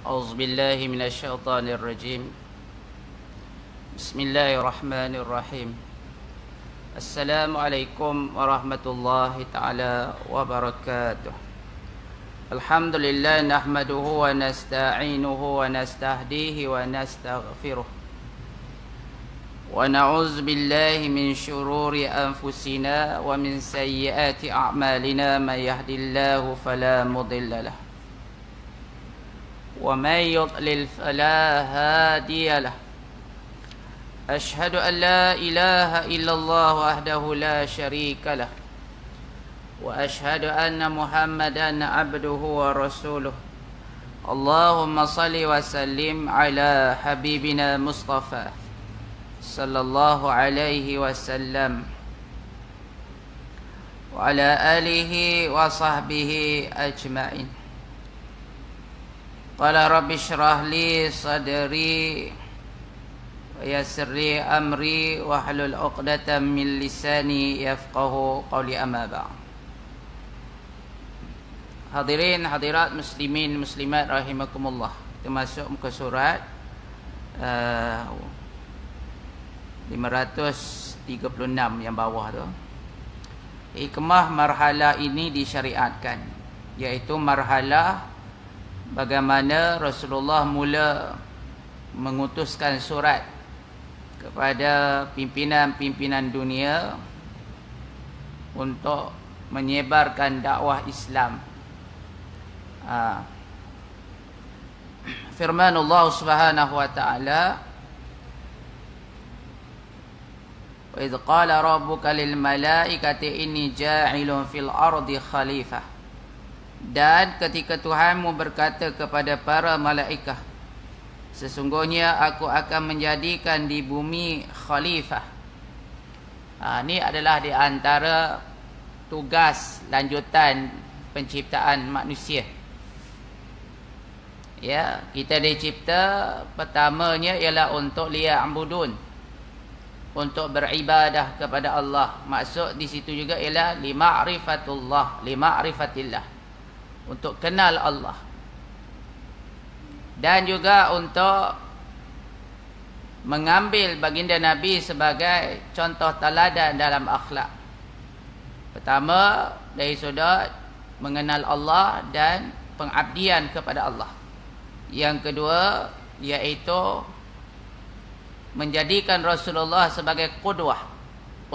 أعوذ بالله من الشيطان الرجيم. بسم الله الرحمن الرحيم. السلام عليكم ورحمة الله تعالى وبركاته. الحمد لله نحمده ونستعينه ونستهديه ونستغفره ونعوذ بالله من شرور أنفسنا ومن سيئات أعمالنا. من يهد الله فلا مضل له ومن يضلل فلا هادي له. أشهد أن لا إله إلا الله وحده لا شريك له وأشهد أن محمدا عبده ورسوله. اللهم صل وسلم على حبيبنا مصطفى صلى الله عليه وسلم وعلى آله وصحبه أجمعين. قال رب اشرح لي صدري ويسر لي أمري واحلل عقدة من لساني يفقه قولي. أما بعد. Hadirin hadirat muslimin muslimat rahimakumullah. Kita masuk muka surat 536 yang bawah tu. Hikmah marhalah ini disyariatkan, iaitu marhalah bagaimana Rasulullah mula mengutuskan surat kepada pimpinan-pimpinan dunia untuk menyebarkan dakwah Islam. Firman Allah Subhanahu wa taala, wa idh qala rabbuka lil malaikati inni ja'ilun fil ardi khalifah. Dan ketika Tuhanmu berkata kepada para malaikat, sesungguhnya aku akan menjadikan di bumi khalifah. Ini adalah di antara tugas lanjutan penciptaan manusia. Ya, kita dicipta pertamanya ialah untuk liya'budun, untuk beribadah kepada Allah. Maksud di situ juga ialah lima'rifatullah, lima'rifatillah, untuk kenal Allah. Dan juga untuk mengambil baginda Nabi sebagai contoh teladan dalam akhlak. Pertama, dari sudut mengenal Allah dan pengabdian kepada Allah. Yang kedua, iaitu menjadikan Rasulullah sebagai qudwah,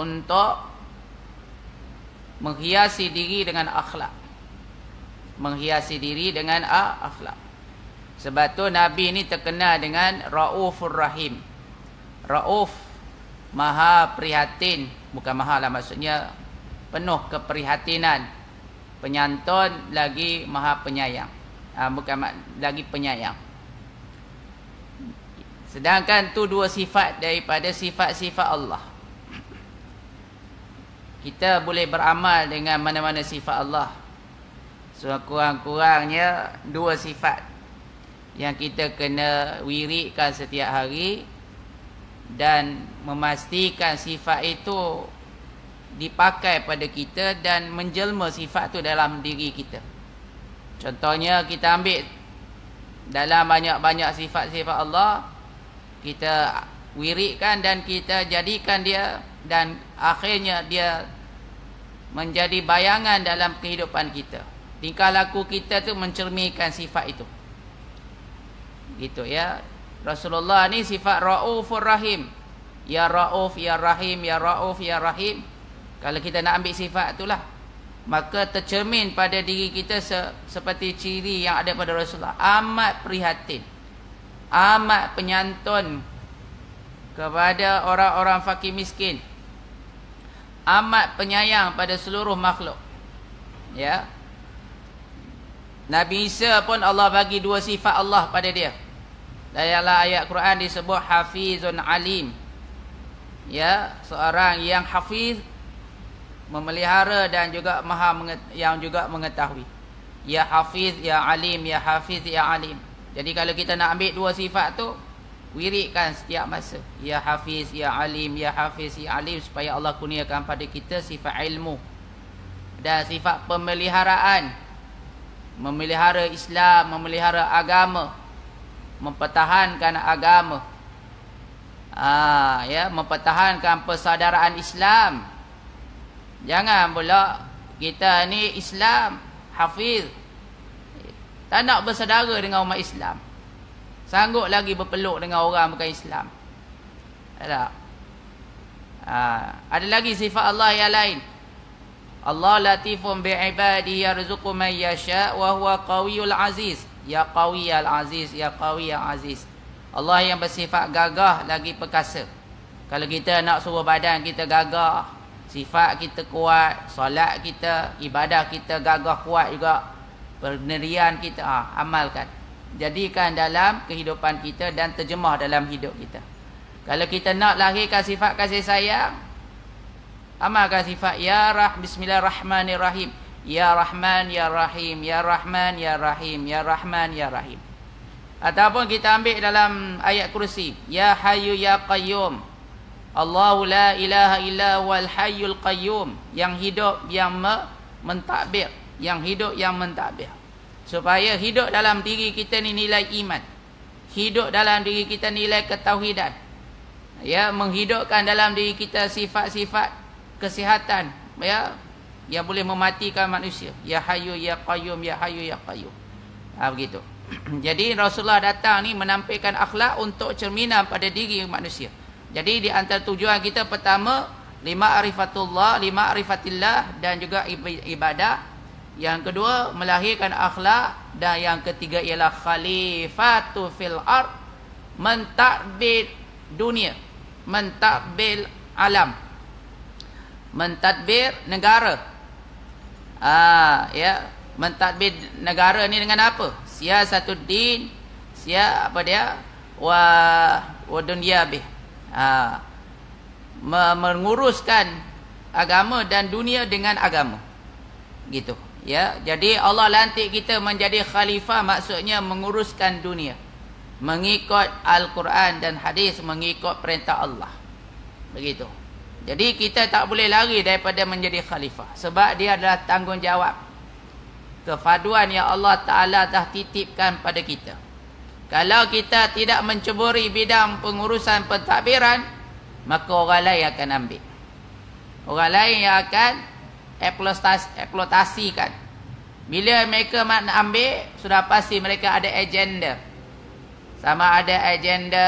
untuk menghiasi diri dengan akhlak. Menghiasi diri dengan akhlak. Sebab tu Nabi ini terkenal dengan Raufur Rahim. Rauf, maha prihatin. Bukan maha lah, maksudnya penuh keprihatinan. Penyantun lagi maha penyayang. Bukan lagi penyayang. Sedangkan tu dua sifat daripada sifat-sifat Allah. Kita boleh beramal dengan mana-mana sifat Allah. So kurang-kurangnya dua sifat yang kita kena wiridkan setiap hari, dan memastikan sifat itu dipakai pada kita dan menjelma sifat itu dalam diri kita. Contohnya, kita ambil dalam banyak-banyak sifat-sifat Allah, kita wiridkan dan kita jadikan dia, dan akhirnya dia menjadi bayangan dalam kehidupan kita. Tingkah laku kita tu mencerminkan sifat itu. Gitu ya. Rasulullah ni sifat Raufur Rahim. Ya Rauf, Ya Rahim, Ya Rauf, Ya Rahim. Kalau kita nak ambil sifat itulah, maka tercermin pada diri kita seperti ciri yang ada pada Rasulullah. Amat prihatin, amat penyantun kepada orang-orang fakir miskin, amat penyayang pada seluruh makhluk. Ya. Nabi Isa pun Allah bagi dua sifat Allah pada dia. Dalam ayat Quran disebut Hafizun Alim. Ya, seorang yang hafiz, memelihara, dan juga yang juga mengetahui. Ya Hafiz, Ya Alim, Ya Hafiz, Ya Alim. Jadi kalau kita nak ambil dua sifat tu, wiridkan setiap masa. Ya Hafiz, Ya Alim, Ya Hafiz, Ya Alim, supaya Allah kurniakan pada kita sifat ilmu dan sifat pemeliharaan. Memelihara Islam, memelihara agama, mempertahankan agama. Ya, mempertahankan persaudaraan Islam. Jangan pula kita ni Islam, hafiz, tak nak bersaudara dengan umat Islam. Sanggup lagi berpeluk dengan orang bukan Islam. Tak? Ada lagi sifat Allah yang lain. Allah latifun bi'ibadihi yarzuqu man yasha wa huwa qawiyul aziz. Ya qawiyal aziz, ya qawiyal aziz. Allah yang bersifat gagah lagi perkasa. Kalau kita nak suruh badan kita gagah, sifat kita kuat, solat kita, ibadah kita gagah kuat juga, pendirian kita amalkan. Jadikan dalam kehidupan kita dan terjemah dalam hidup kita. Kalau kita nak lahirkan sifat kasih sayang, amalkan sifat Bismillahirrahmanirrahim. Ya Rahman Ya Rahim, Ya Rahman Ya Rahim, Ya Rahman Ya Rahim. Ataupun kita ambil dalam ayat kursi, Ya Hayyu Ya Qayyum. Allahu la ilaha illa wal hayyul qayyum. Yang hidup yang mentadbir, yang hidup yang mentadbir. Supaya hidup dalam diri kita ni nilai iman, hidup dalam diri kita nilai ketauhidan, ya, menghidupkan dalam diri kita sifat-sifat kesihatan, ya, yang boleh mematikan manusia. Ya Hayyu Ya Qayyum, Ya Hayyu Ya Qayyum. Begitu. Jadi Rasulullah datang ni menampilkan akhlak untuk cerminan pada diri manusia. Jadi di antara tujuan kita pertama, ma'rifatillah dan juga ibadah. Yang kedua, melahirkan akhlak. Dan yang ketiga ialah khalifatu fil ard, mentadbir dunia, mentadbir alam, mentadbir negara. Ya, mentadbir negara ni dengan apa? Siyasatuddin, wa dunya bih. Menguruskan agama dan dunia dengan agama. Gitu. Ya, jadi Allah lantik kita menjadi khalifah, maksudnya menguruskan dunia, mengikut Al-Quran dan hadis, mengikut perintah Allah. Begitu. Jadi kita tak boleh lari daripada menjadi khalifah, sebab dia adalah tanggungjawab, kefaduan yang Allah Ta'ala dah titipkan pada kita. Kalau kita tidak menceburi bidang pengurusan pentadbiran, maka orang lain akan ambil. Orang lain yang akan eksploitasikan. Bila mereka nak ambil, sudah pasti mereka ada agenda. Sama ada agenda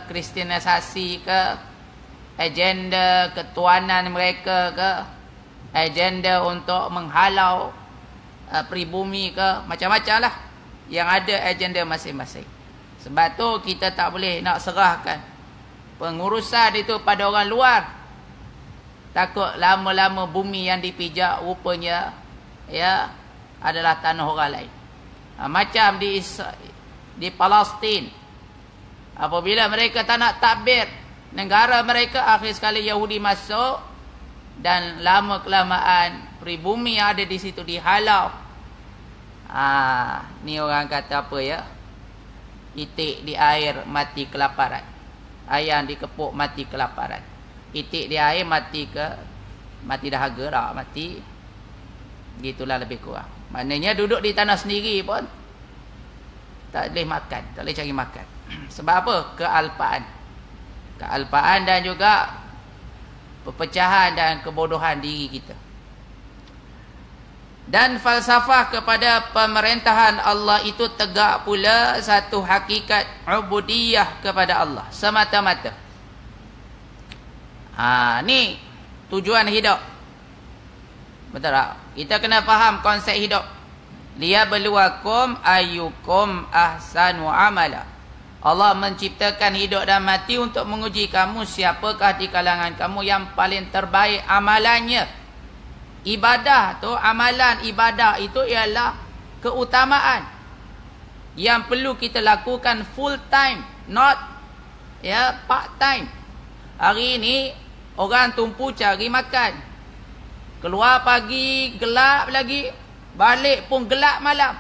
kristianisasi ke, agenda ketuanan mereka ke, agenda untuk menghalau peribumi ke, macam-macam lah. Yang ada agenda masing-masing. Sebab tu kita tak boleh nak serahkan pengurusan itu pada orang luar. Takut lama-lama bumi yang dipijak rupanya, ya, adalah tanah orang lain. Macam di Palestin, apabila mereka tak nak takbir negara mereka, akhir sekali Yahudi masuk, dan lama kelamaan pribumi yang ada di situ dihalau. Ni orang kata apa, ya, itik di air mati kelaparan, ayam dikepuk mati kelaparan. Itik di air mati dahaga dah, mati. Gitulah lebih kurang. Maknanya duduk di tanah sendiri pun tak boleh makan, tak boleh cari makan. Sebab apa? Kealpaan dan juga perpecahan dan kebodohan diri kita. Dan falsafah kepada pemerintahan Allah itu tegak pula satu hakikat ubudiyah kepada Allah semata-mata. Ni tujuan hidup. Betul tak? Kita kena faham konsep hidup. Liyabluwakum ayyukum ahsanu amala. Allah menciptakan hidup dan mati untuk menguji kamu, siapakah di kalangan kamu yang paling terbaik amalannya. Ibadah tu, amalan ibadah itu ialah keutamaan yang perlu kita lakukan full time, not part time. Hari ini orang tumpu cari makan, keluar pagi gelap lagi, balik pun gelap malam,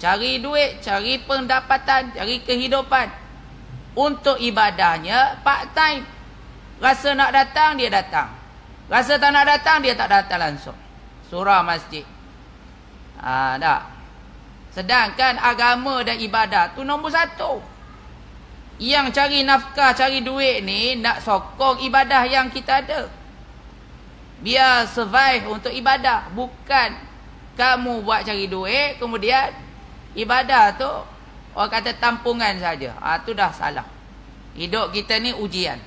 cari duit, cari pendapatan, cari kehidupan. Untuk ibadahnya part time. Rasa nak datang, dia datang. Rasa tak nak datang, dia tak datang langsung. Surah masjid. Tak. Sedangkan agama dan ibadah tu nombor satu. Yang cari nafkah, cari duit ni nak sokong ibadah yang kita ada. Biar survive untuk ibadah. Bukan kamu buat cari duit, kemudian ibadah tu orang kata tampungan saja. Tu dah salah. Hidup kita ni ujian.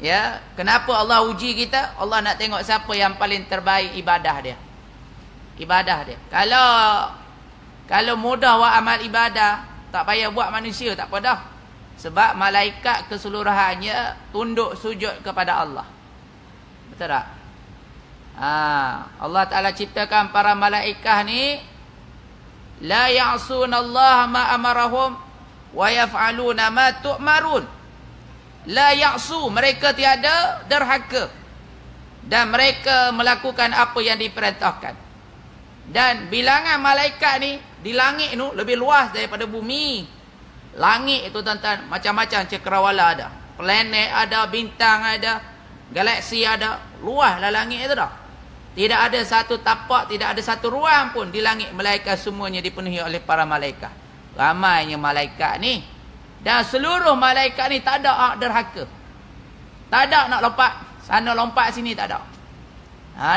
Ya, kenapa Allah uji kita? Allah nak tengok siapa yang paling terbaik ibadah dia. Ibadah dia. Kalau mudah buat amal ibadah, tak payah buat manusia, tak apa dah. Sebab malaikat keseluruhannya tunduk sujud kepada Allah. Betul tak? Allah Ta'ala ciptakan para malaikat ni, la ya'sunallaha ma amarahum wa yaf'aluna ma tu'marun. La ya'su, mereka tiada derhaka, dan mereka melakukan apa yang diperintahkan. Dan bilangan malaikat ni di langit tu lebih luas daripada bumi. Langit itu tuan-tuan macam-macam cakrawala ada, planet ada, bintang ada, galaksi ada. Luaslah langit itu dah. Tidak ada satu tapak, tidak ada satu ruang pun di langit, melainkan semuanya dipenuhi oleh para malaikat. Ramainya malaikat ni, dan seluruh malaikat ni tak ada hak derhaka. Tak ada nak lompat sana lompat sini, tak ada.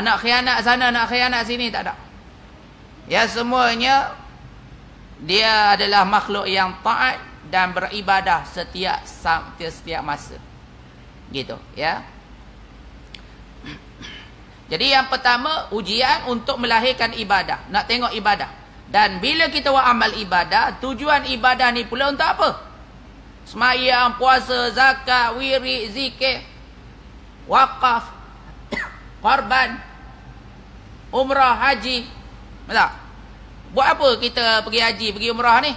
Nak khianat sana, nak khianat sini, tak ada. Ya, semuanya dia adalah makhluk yang taat dan beribadah setiap masa. Gitu, ya. Jadi yang pertama, ujian untuk melahirkan ibadah. Nak tengok ibadah. Dan bila kita buat amal ibadah, tujuan ibadah ni pula untuk apa? Semayang, puasa, zakat, wirid, zikir, wakaf, korban, umrah, haji. Tak? Buat apa kita pergi haji, pergi umrah ni?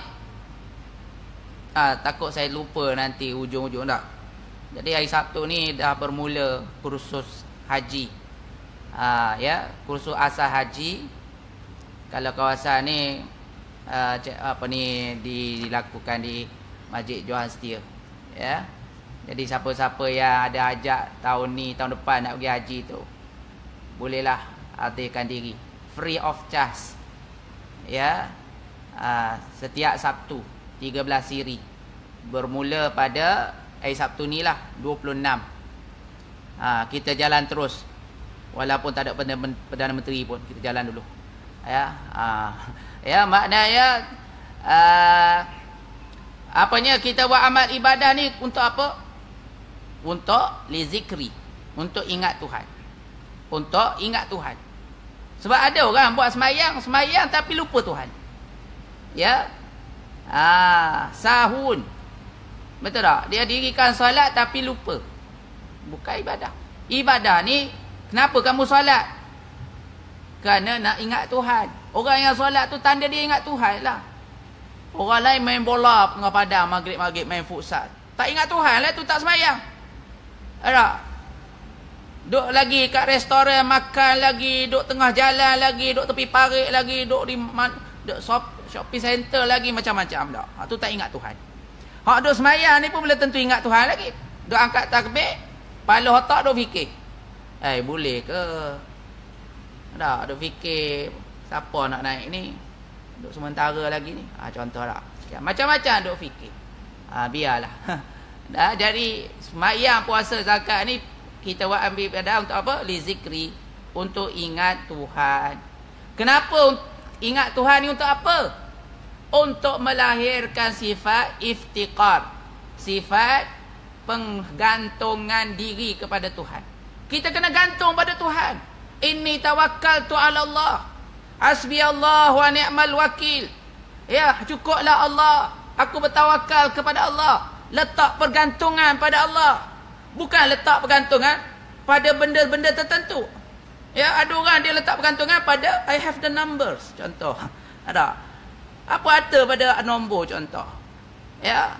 Takut saya lupa nanti ujung-ujung tak. Jadi hari Sabtu ni dah bermula kursus haji. Ya, kursus asas haji. Kalau kawasan ni dilakukan di Masjid Johan Setia, ya. Jadi siapa-siapa yang ada ajak tahun ni, tahun depan nak pergi haji tu, bolehlah hadirkan diri, free of charge. Ya. Setiap Sabtu 13 siri. Bermula pada hari Sabtu ni lah, 26. Kita jalan terus. Walaupun tak ada Perdana Menteri pun, kita jalan dulu. Ya, ya, maknanya apanya kita buat amal ibadah ni untuk apa? Untuk lizikri, untuk ingat Tuhan. Untuk ingat Tuhan. Sebab ada orang buat semayang tapi lupa Tuhan. Ya. Sahun. Betul tak? Dia dirikan solat tapi lupa. Bukan ibadah. Ibadah ni, kenapa kamu solat? Kerana nak ingat Tuhan. Orang yang solat tu tanda dia ingat Tuhan lah. Orang lain main bola tengah padang, maghrib-maghrib main futsal. Tak ingat Tuhan lah, tu tak semayang. Tak? Duk lagi kat restoran makan lagi, duk tengah jalan lagi, duk tepi parit lagi, duk di shopping center lagi, macam-macam dak. Tu tak ingat Tuhan. Hak duk semayang ni pun belum tentu ingat Tuhan lagi. Duk angkat takbir, kepala otak duk fikir. Boleh ke? Tak, duk fikir siapa nak naik ni? Duk sementara lagi ni. Contoh tak. Macam-macam duk fikir. Biarlah. Dah, jadi semayang, puasa, zakat ni kita buat ambil ibadah untuk apa? Lizikri, untuk ingat Tuhan. Kenapa ingat Tuhan ni untuk apa? Untuk melahirkan sifat iftiqar, sifat penggantungan diri kepada Tuhan. Kita kena gantung pada Tuhan. Inni tawakkaltu 'ala Allah. Hasbiyallah wa ni'mal wakil. Ya, cukuplah Allah. Aku bertawakal kepada Allah. Letak pergantungan pada Allah. Bukan letak pergantungan pada benda-benda tertentu. Ya, ada orang dia letak pergantungan pada I have the numbers, contoh. Ada. Apa arti pada nombor, contoh. Ya.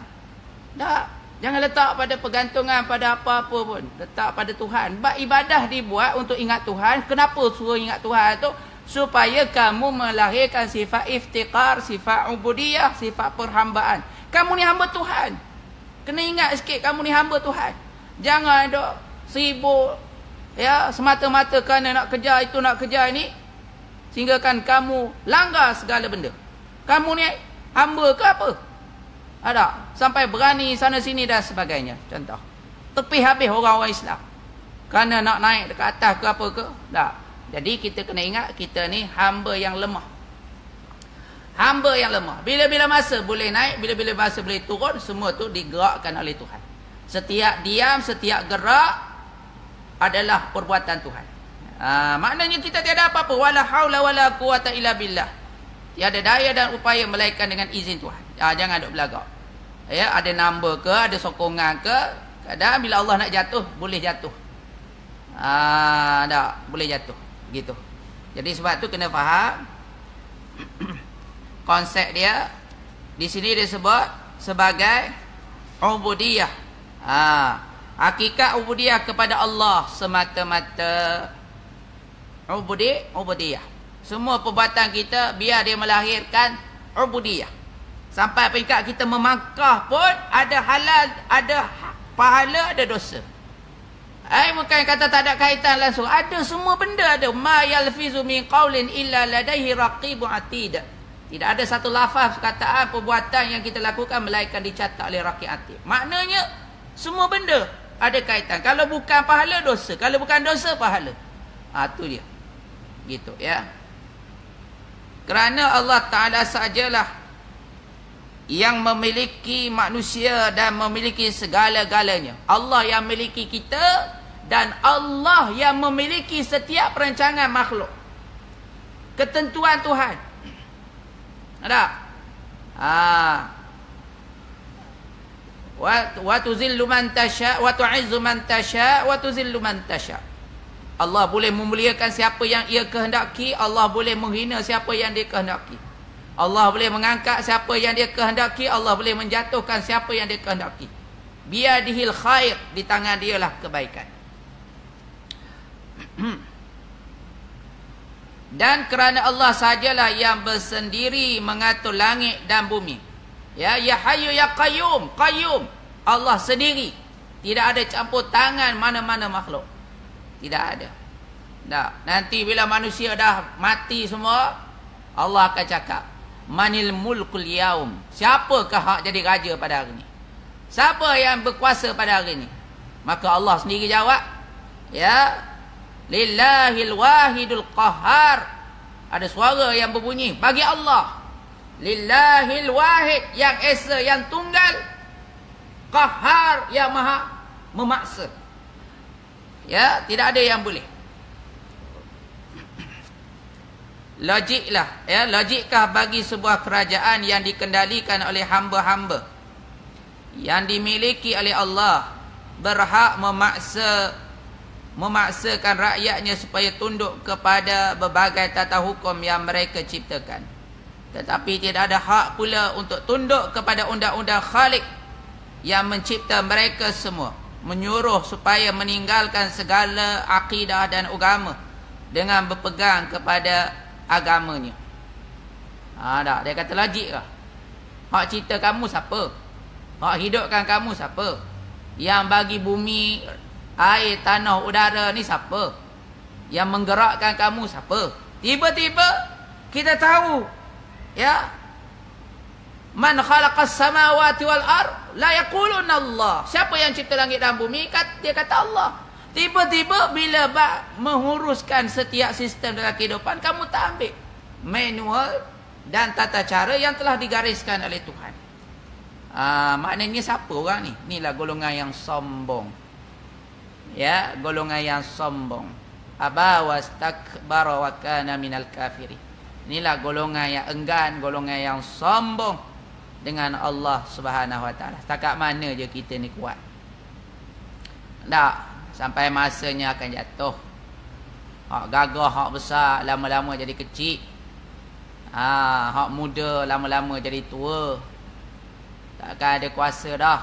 Tak. Jangan letak pada pergantungan pada apa-apa pun. Letak pada Tuhan. Sebab ibadah dibuat untuk ingat Tuhan. Kenapa suruh ingat Tuhan tu? Supaya kamu melahirkan sifat iftiqar, sifat ubudiyah, sifat perhambaan. Kamu ni hamba Tuhan. Kena ingat sikit kamu ni hamba Tuhan. Jangan dok sibuk, ya, semata-mata kerana nak kejar itu, nak kejar ini, sehingga kan kamu langgar segala benda. Kamu ni hamba ke apa? Ada. Sampai berani sana sini dan sebagainya. Contoh. Tepi habis orang-orang Islam. Kerana nak naik dekat atas ke apa ke? Tak. Jadi kita kena ingat kita ni hamba yang lemah. Hamba yang lemah. Bila-bila masa boleh naik, bila-bila masa boleh turun, semua tu digerakkan oleh Tuhan. Setiap diam, setiap gerak adalah perbuatan Tuhan. Maknanya kita tiada apa-apa. Wala haula wala quwata illa billah. Tiada daya dan upaya melainkan dengan izin Tuhan. Jangan duk belagak. Ya, ada number ke, ada sokongan ke, kadang bila Allah nak jatuh, boleh jatuh. Tak, boleh jatuh. Gitu. Jadi sebab tu kena faham konsep dia. Di sini dia sebut sebagai ubudiyah. Hakikat ubudiyah kepada Allah semata-mata. Ubudiyah. Semua perbuatan kita biar dia melahirkan ubudiyah. Sampai peringkat kita memangkah pun ada halal, ada pahala, ada dosa. Bukan kata tak ada kaitan langsung. Ada semua benda ada. Ma yalfizu min qaulin illa ladaihi raqibun atid. Tidak ada satu lafaz perkataan perbuatan yang kita lakukan melainkan dicatat oleh raqib atid. Maknanya semua benda ada kaitan. Kalau bukan pahala, dosa. Kalau bukan dosa, pahala. Tu dia. Gitu ya. Kerana Allah Ta'ala sajalah yang memiliki manusia dan memiliki segala-galanya. Allah yang memiliki kita dan Allah yang memiliki setiap perancangan makhluk. Ketentuan Tuhan. Ada? Wa tuzillu man tasha wa tu'izzu man tasha wa tuzillu man tasha. Allah boleh memuliakan siapa yang ia kehendaki, Allah boleh menghina siapa yang dia kehendaki. Allah boleh mengangkat siapa yang dia kehendaki, Allah boleh menjatuhkan siapa yang dia kehendaki. Biadihil khair, di tangan dialah kebaikan. Dan kerana Allah sajalah yang bersendiri mengatur langit dan bumi. Ya Hayyu ya Qayyum, Qayyum. Allah sendiri. Tidak ada campur tangan mana-mana makhluk. Tidak ada. Tak. Nanti bila manusia dah mati semua, Allah akan cakap, Manil mulkul yaum. Siapakah hak jadi raja pada hari ini? Siapa yang berkuasa pada hari ini? Maka Allah sendiri jawab, ya, Lillahil wahidul qahhar. Ada suara yang berbunyi bagi Allah. Lillahil wahid, yang esa, yang tunggal. Qahhar, yang maha memaksa. Ya, tidak ada yang boleh. Logiklah, ya, logikkah bagi sebuah kerajaan yang dikendalikan oleh hamba-hamba yang dimiliki oleh Allah berhak memaksakan rakyatnya supaya tunduk kepada berbagai tata hukum yang mereka ciptakan, tetapi tidak ada hak pula untuk tunduk kepada undang-undang Khalik yang mencipta mereka semua, menyuruh supaya meninggalkan segala akidah dan agama dengan berpegang kepada agamanya. Tak, dia kata logik lah. Hak cipta kamu siapa? Hak hidupkan kamu siapa? Yang bagi bumi, air, tanah, udara ni siapa? Yang menggerakkan kamu siapa? Tiba-tiba kita tahu, ya, man khalaqas samawati wal ard la yaquluna Allah. Siapa yang cipta langit dan bumi? Dia kata Allah. Tiba-tiba bila menguruskan setiap sistem dalam kehidupan, kamu tak ambil manual dan tata cara yang telah digariskan oleh Tuhan. Maknanya siapa orang ni? Inilah golongan yang sombong. Ya, golongan yang sombong. Aba wastakbara wa kana minal kafirin. Inilah golongan yang enggan, golongan yang sombong dengan Allah Subhanahu wa taala. Setakat mana je kita ni kuat. Tak, sampai masanya akan jatuh. Hak gagah, hak besar, lama-lama jadi kecil. Hak muda, lama-lama jadi tua. Takkan ada kuasa dah.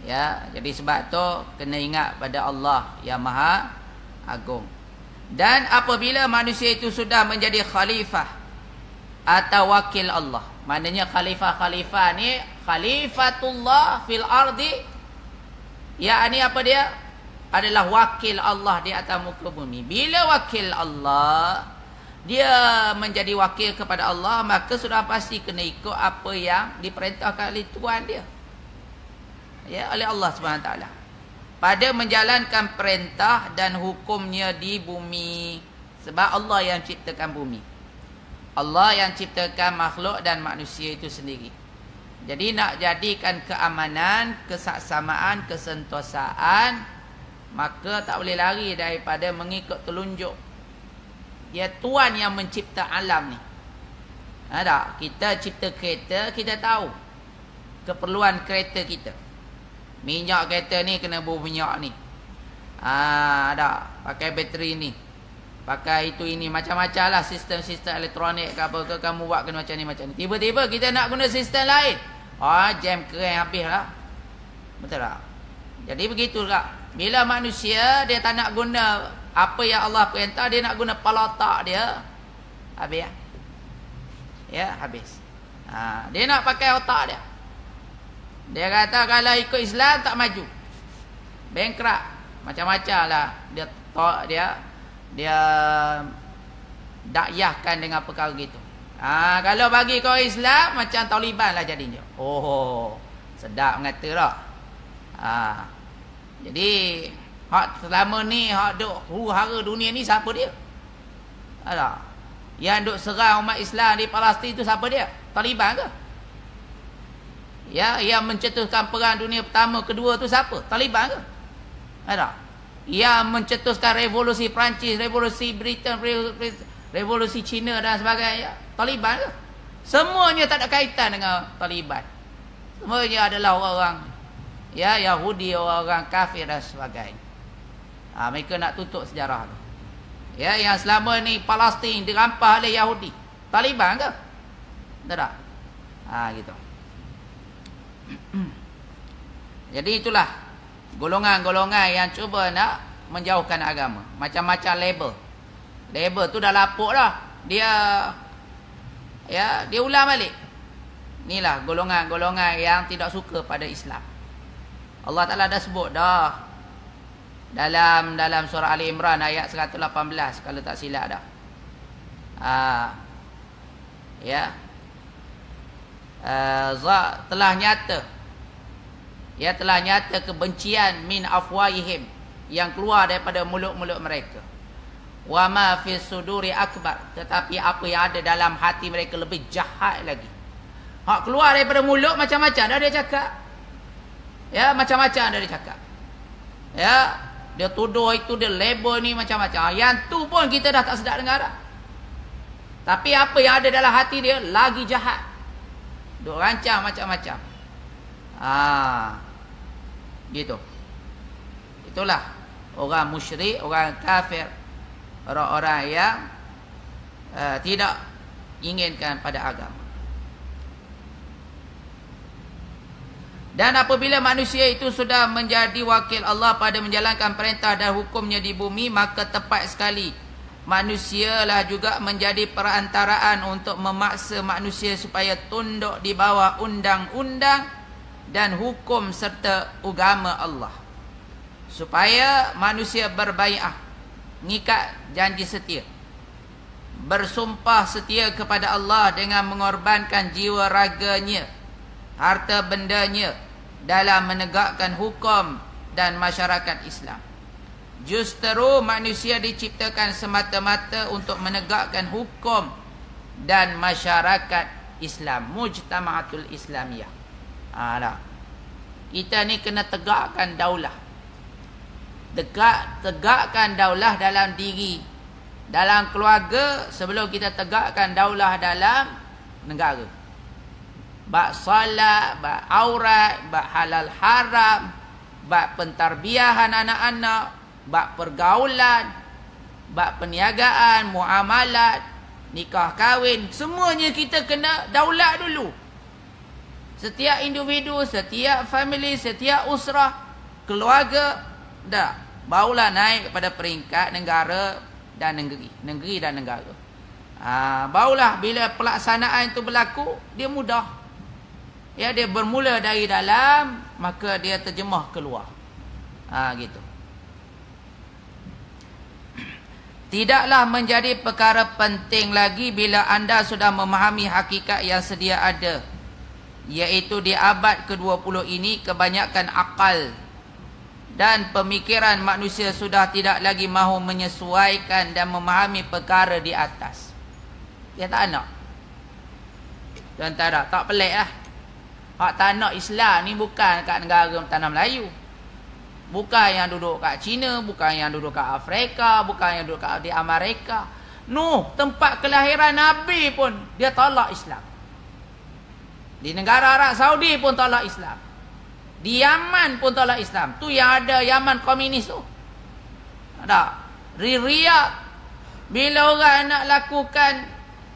Ya, jadi sebab tu kena ingat pada Allah yang Maha Agung. Dan apabila manusia itu sudah menjadi khalifah atau wakil Allah, maknanya khalifah ni khalifatullah fil ardi, yakni apa dia? Adalah wakil Allah di atas muka bumi. Bila wakil Allah, dia menjadi wakil kepada Allah, maka sudah pasti kena ikut apa yang diperintahkan oleh Tuhan dia, ya, oleh Allah SWT, pada menjalankan perintah dan hukumnya di bumi. Sebab Allah yang ciptakan bumi, Allah yang ciptakan makhluk dan manusia itu sendiri. Jadi nak jadikan keamanan, kesaksamaan, kesentosaan, maka tak boleh lari daripada mengikut telunjuk. Dia Tuhan yang mencipta alam ni. Ada, kita cipta kereta, kita tahu keperluan kereta kita. Minyak kereta ni kena berminyak ni. Ada, pakai bateri ni, pakai itu ini, macam-macam lah sistem-sistem elektronik ke apa ke, kamu buat kena macam ni. Tiba-tiba kita nak guna sistem lain, jam keren habis lah. Betul tak? Jadi begitu tak? Bila manusia dia tak nak guna apa yang Allah perintah, dia nak guna kepala otak dia, habis ya? Ya, habis. Dia nak pakai otak dia. Dia kata kalau ikut Islam tak maju, bankrupt, macam-macam lah. Dia dakyahkan dengan perkara gitu. Kalau bagi kau Islam, macam Taliban lah jadinya. Oh, sedap mengata tak? Jadi hak selama ni, hak duk huru-hara dunia ni siapa dia? Ada. Yang duk serang umat Islam di Palestin tu siapa dia? Taliban ke? Ya, yang mencetuskan perang dunia pertama, kedua tu siapa? Taliban ke? Ada. Yang mencetuskan revolusi Perancis, revolusi Britain, revolusi China dan sebagainya, Taliban ke? Semuanya tak ada kaitan dengan Taliban. Semuanya adalah orang ya, Yahudi, orang kafir dan sebagainya. Mereka nak tutup sejarah tu. Ya, yang selama ni Palestin dirampas oleh Yahudi, Taliban ke? Tak. Gitu. Jadi itulah golongan-golongan yang cuba nak menjauhkan agama. Macam-macam label. Label tu dah lapuk dah. Dia ulang balik. Inilah golongan-golongan yang tidak suka pada Islam. Allah Ta'ala dah sebut dah dalam surah Ali Imran ayat 118 kalau tak silap dah. Telah nyata kebencian min afwahihim, yang keluar daripada mulut-mulut mereka. Wa ma fis suduri akbar, tetapi apa yang ada dalam hati mereka lebih jahat lagi. Hak keluar daripada mulut macam-macam dah dia cakap. Ya, macam-macam dah dia cakap. Ya, dia tuduh itu, dia label ni macam-macam. Yang tu pun kita dah tak sedap dengar dah. Tapi apa yang ada dalam hati dia lagi jahat. Duk rancang macam-macam. Gitu. Itulah orang musyrik, orang kafir, orang-orang yang tidak inginkan pada agama. Dan apabila manusia itu sudah menjadi wakil Allah pada menjalankan perintah dan hukumnya di bumi, maka tepat sekali manusialah juga menjadi perantaraan untuk memaksa manusia supaya tunduk di bawah undang-undang dan hukum serta agama Allah. Supaya manusia berbai'ah, ngikat janji setia, bersumpah setia kepada Allah dengan mengorbankan jiwa raganya, harta bendanya dalam menegakkan hukum dan masyarakat Islam. Justru manusia diciptakan semata-mata untuk menegakkan hukum dan masyarakat Islam, mujtama'atul Islamiyah. Kita ni kena tegakkan daulah. Tegakkan daulah dalam diri, dalam keluarga, sebelum kita tegakkan daulah dalam negara. Bab salat, bab aurat, bab halal haram, bab pentarbiyahan anak-anak, bab pergaulan, bab perniagaan, muamalat, nikah kahwin, semuanya kita kena daulat dulu. Setiap individu, setiap family, setiap usrah, keluarga, dah barulah naik kepada peringkat negara dan negeri dan negara. Barulah bila pelaksanaan itu berlaku, dia mudah. Ya, dia bermula dari dalam, maka dia terjemah keluar. Gitu. Tidaklah menjadi perkara penting lagi bila anda sudah memahami hakikat yang sedia ada, iaitu di abad ke-20 ini kebanyakan akal dan pemikiran manusia sudah tidak lagi mahu menyesuaikan dan memahami perkara di atas. Dia tak nak. Tuan-tuan tak pelik lah. Hak tak nak Islam ni bukan kat negara tanah Melayu. Bukan yang duduk kat China, bukan yang duduk kat Afrika, bukan yang duduk kat di Amerika. No, tempat kelahiran Nabi pun dia tolak Islam. Di negara Arab Saudi pun tolak Islam. Di Yaman pun tolak Islam. Tu yang ada Yaman komunis tu. Ada. Riyadh, bila orang nak lakukan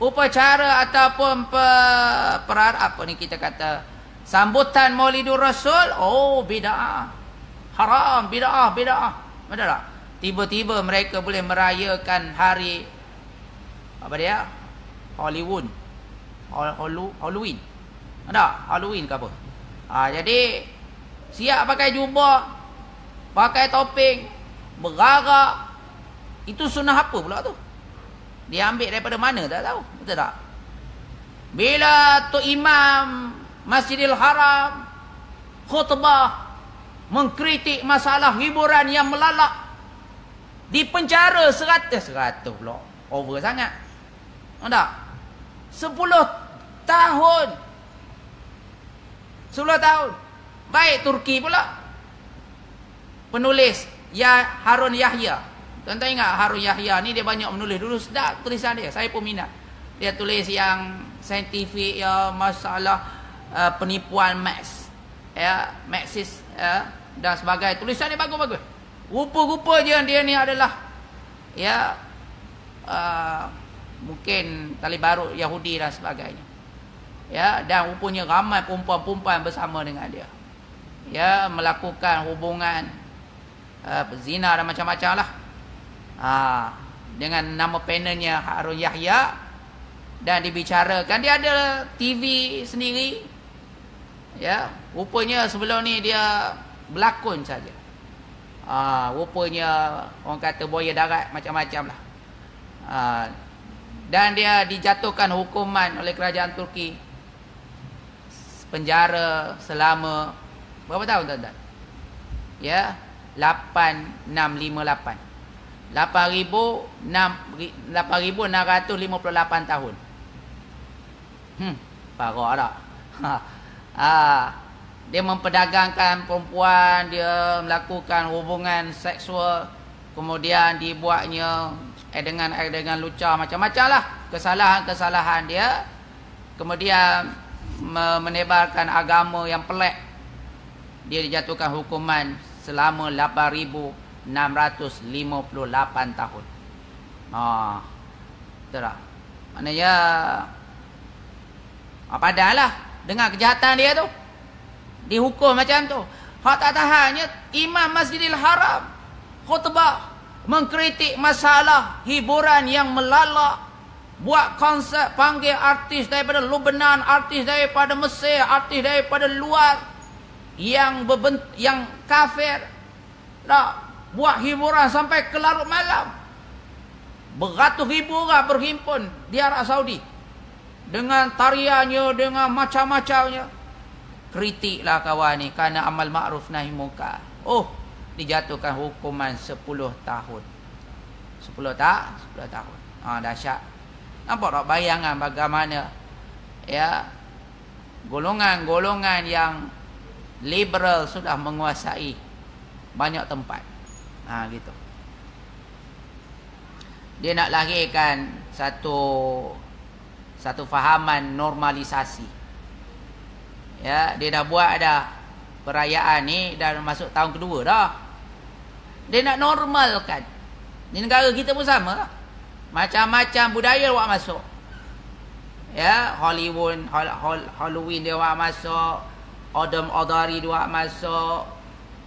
upacara ataupun apa ni kita kata sambutan Maulidur Rasul, oh bid'ah. Haram, bid'ah. Betul tak? Tiba-tiba mereka boleh merayakan hari apa dia? Halloween. Ada Halloween ke apa? Jadi siap pakai jubah, pakai topeng, bergarak. Itu sunnah apa pula tu? Dia ambil daripada mana tak tahu. Betul tak? Bila tu imam Masjidil Haram khutbah mengkritik masalah hiburan yang melalak, dipenjara 100 pula. Over sangat. Tak? 10 tahun. 10 tahun. Baik Turki pula. Penulis Harun Yahya. Tuan-tuan ingat Harun Yahya ni dia banyak menulis. Dulu sedap tulisan dia. Saya pun minat. Dia tulis yang saintifik, ya, masalah penipuan Marx, ya, Marxist, ya, dan sebagainya. Tulisan dia bagus-bagus. Rupa-rupa dia ni adalah, ya, mungkin tali baru Yahudi dan sebagainya. Ya, dan rupanya ramai perempuan-perempuan bersama dengan dia. Ya, melakukan hubungan zina dan macam-macam lah. Dengan nama panelnya Harun Yahya, dan dibicarakan. Dia ada TV sendiri. Ya, rupanya sebelum ni dia berlakon saja. Rupanya orang kata buaya darat macam-macam lah. Dan dia dijatuhkan hukuman oleh kerajaan Turki, penjara selama berapa tahun tuan-tuan? Ya, 8658. 8,658 tahun. Parah tak? Dia memperdagangkan perempuan, dia melakukan hubungan seksual, kemudian dibuatnya dengan lucah macam-macam lah kesalahan-kesalahan dia, kemudian menebarkan agama yang pelik. Dia dijatuhkan hukuman selama 8,658 tahun. Betul tak? Maknanya padahal dengan kejahatan dia tu dihukum macam tu. Hak tak tahannya Imam Masjidil Haram khutbah mengkritik masalah hiburan yang melalak, buat konsert, panggil artis daripada Lebanon, artis daripada Mesir, artis daripada luar yang kafir, tak, buat hiburan sampai ke larut malam. Beratus ribu orang berhimpun di Arab Saudi dengan tariannya, dengan macam-macamnya. Kritiklah kawan ni kerana amal ma'ruf nahi munkar. Dijatuhkan hukuman 10 tahun. 10 tahun. Dahsyat. Nampak tak bayangan bagaimana, ya, golongan-golongan yang liberal sudah menguasai banyak tempat. Gitu. Dia nak lahirkan satu fahaman normalisasi. Ya, dia dah buat dah perayaan ni dah masuk tahun kedua dah. Dia nak normalkan. Di negara kita pun sama. Macam-macam budaya buat masuk. Ya, Halloween dia buat masuk, Odom Odari dia buat masuk.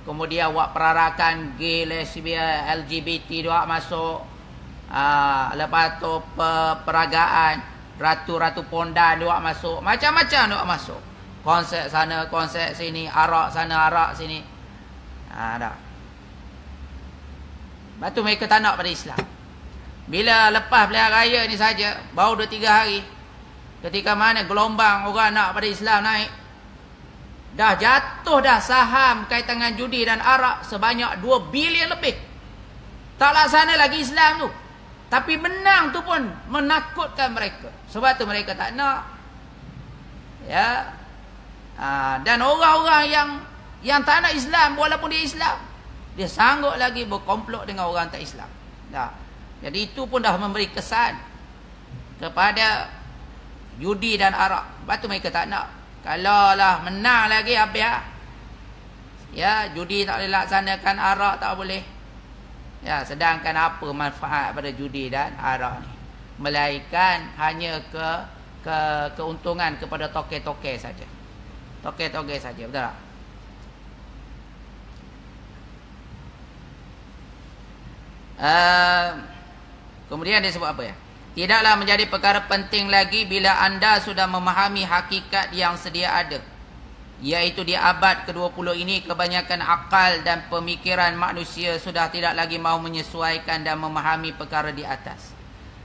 Kemudian buat perarakan gay, lesbian, LGBT dia buat masuk. Lepas tu peragaan ratu-ratu pondan dia buat masuk. Macam-macam dia buat masuk. Konsep sana, konsep sini, arak sana, arak sini. Dah. Lepas tu mereka tak nak pada Islam. Bila lepas pilihan raya ni saja, baru 2-3 hari, ketika mana gelombang orang nak pada Islam naik, dah jatuh dah saham kaitan dengan judi dan arak sebanyak 2 bilion lebih. Tak laksana lagi Islam tu. Tapi menang tu pun menakutkan mereka. Sebab tu mereka tak nak. Ya. Dan orang-orang yang tak nak Islam, walaupun dia Islam, dia sanggup lagi berkomplot dengan orang tak Islam. Jadi itu pun dah memberi kesan kepada judi dan arak. Lepas tu mereka tak nak. Kalau lah menang lagi, habis lah. Ya, judi tak boleh laksanakan, arak tak boleh. Ya, sedangkan apa manfaat pada judi dan arak ni? Melainkan hanya keuntungan kepada toke-toke saja. Toke-toke saja, betul tak? Kemudian dia sebut apa ya? Tidaklah menjadi perkara penting lagi bila anda sudah memahami hakikat yang sedia ada, iaitu di abad ke-20 ini kebanyakan akal dan pemikiran manusia sudah tidak lagi mahu menyesuaikan dan memahami perkara di atas.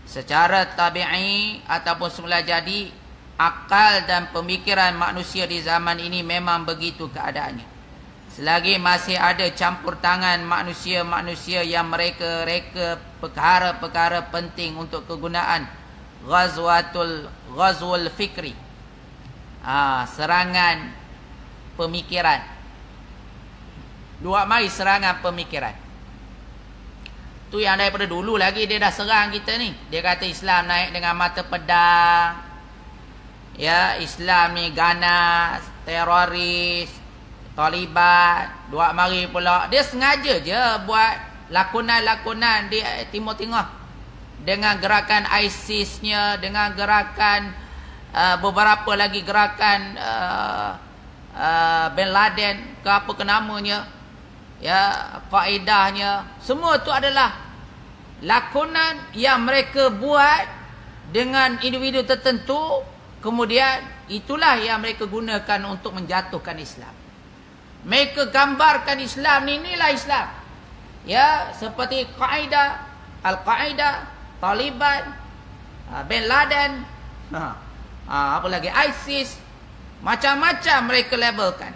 Secara tabi'i ataupun semula jadi, akal dan pemikiran manusia di zaman ini memang begitu keadaannya. Selagi masih ada campur tangan manusia-manusia yang mereka reka perkara-perkara penting untuk kegunaan ghazwul fikri, serangan pemikiran. Dua mari serangan pemikiran. Tu yang daripada dulu lagi dia dah serang kita ni. Dia kata Islam naik dengan mata pedang. Ya, Islam ni ganas, teroris, Taliban. Dua mari pula dia sengaja je buat lakonan-lakonan di Timur Tengah dengan gerakan ISIS-nya, dengan gerakan beberapa lagi gerakan Bin Laden ke apa ke namanya, ya, Qaedahnya. Semua tu adalah lakonan yang mereka buat dengan individu tertentu. Kemudian itulah yang mereka gunakan untuk menjatuhkan Islam. Mereka gambarkan Islam ni, inilah Islam. Ya, seperti Qaedah, Al-Qaedah, Taliban, Bin Laden, apa lagi, ISIS, macam-macam mereka labelkan.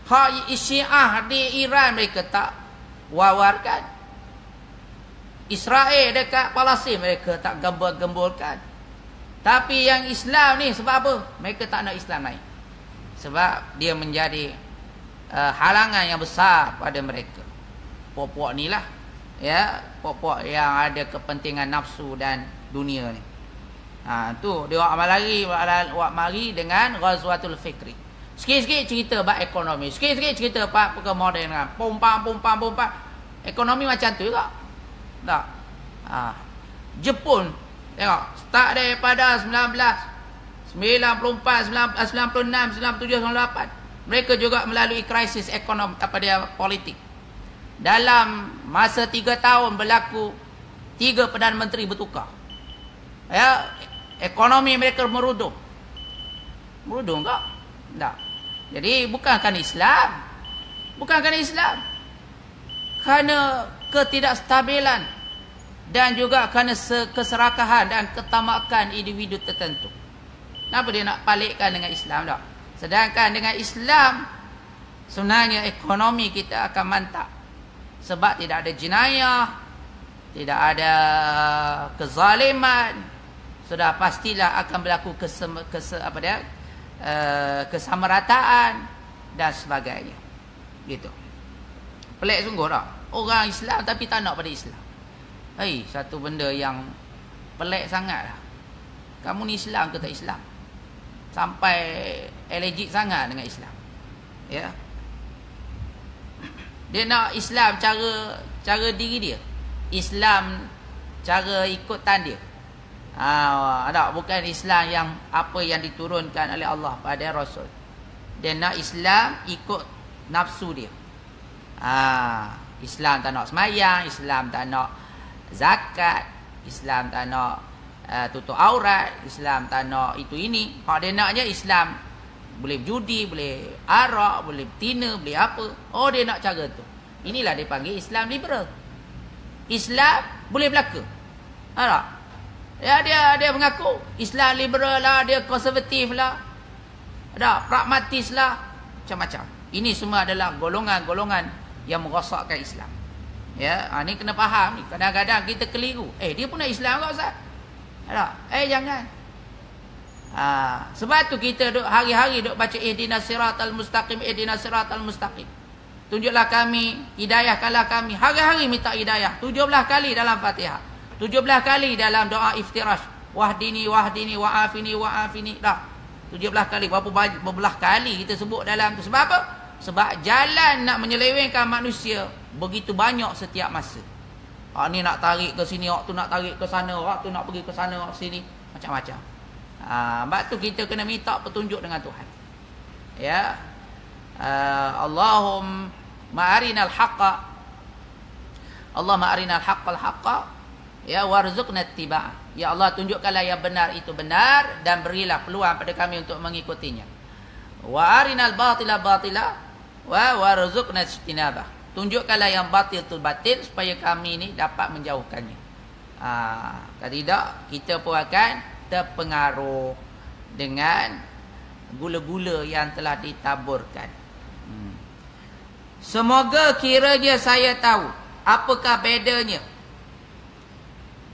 Hak Syiah di Iran mereka tak wawarkan. Israel dekat Palestin mereka tak gembul-gembulkan. Tapi yang Islam ni sebab apa? Mereka tak nak Islam naik. Sebab dia menjadi halangan yang besar pada mereka. Puak-puak ni lah, ya, puak-puak yang ada kepentingan nafsu dan dunia ni. Tu dia wak mari dengan ghazwatul fikri. Sikit-sikit cerita bab ekonomi, sikit-sikit cerita bab kemodernan, pompang. Ekonomi macam tu juga. Tak. Jepun tengok, start daripada 1994, 96, 97, 98. Mereka juga melalui krisis ekonomi politik. Dalam masa 3 tahun berlaku 3 Perdana Menteri bertukar. Ya, ekonomi mereka merudum. Merudum tak? Tak. Jadi bukan kerana Islam. Bukan kerana Islam. Kerana ketidakstabilan dan juga kerana keserakahan dan ketamakan individu tertentu. Kenapa dia nak palikkan dengan Islam tak? Sedangkan dengan Islam sebenarnya ekonomi kita akan mantap. Sebab tidak ada jenayah, tidak ada kezaliman. Sudah pastilah akan berlaku kesamarataan dan sebagainya. Gitu. Pelik sungguh tak? Orang Islam tapi tak nak pada Islam. Satu benda yang pelik sangat lah. Kamu ni Islam ke tak Islam? Sampai allergic sangat dengan Islam. Ya. Dia nak Islam cara diri dia. Islam cara ikutan dia. Tak, bukan Islam yang apa yang diturunkan oleh Allah pada Rasul. Dia nak Islam ikut nafsu dia. Islam tak nak semayang, Islam tak nak zakat, Islam tak nak tutup aurat, Islam tak nak itu ini. Hak dia naknya Islam boleh judi, boleh arak, boleh betina, boleh apa. Dia nak cara tu. Inilah dia panggil Islam liberal. Islam boleh berlaku. Tak? Ya, dia mengaku Islam liberal lah, dia konservatif lah, pragmatis lah, macam-macam. Ini semua adalah golongan-golongan yang merosakkan Islam. Ya, ni kena faham ni. Kadang-kadang kita keliru. Dia pun nak Islam ke Ustaz? Jangan. Sebab tu kita duk hari-hari duk baca ihdinas siratal mustaqim, ihdinas siratal mustaqim. Tunjuklah kami, hidayahkanlah kami. Hari-hari minta hidayah. 17 kali dalam Fatihah. 17 kali dalam doa iftirash. Wahdini, wahdini, wa'afini, wa'afini. 17 kali. Berapa belah kali kita sebut dalam tu. Sebab apa? Sebab jalan nak menyelewengkan manusia begitu banyak setiap masa. Ni nak tarik ke sini, waktu nak tarik ke sana, waktu nak pergi ke sana, ke sini, macam-macam. Sebab tu kita kena minta petunjuk dengan Tuhan. Ya. Allahumma arinal haqqa. Allahumma arinal haqqal haqqa. Ya, warzuqna ittiba'ah. Ya Allah, tunjukkanlah yang benar itu benar dan berilah peluang pada kami untuk mengikutinya. Wa arinal batila batila wa warzuqna ijtinabah. Tunjukkanlah yang batil itu batil supaya kami ni dapat menjauhkannya. Kalau tidak, kita pun akan terpengaruh dengan gula-gula yang telah ditaburkan. Semoga kiranya saya tahu apakah bedanya.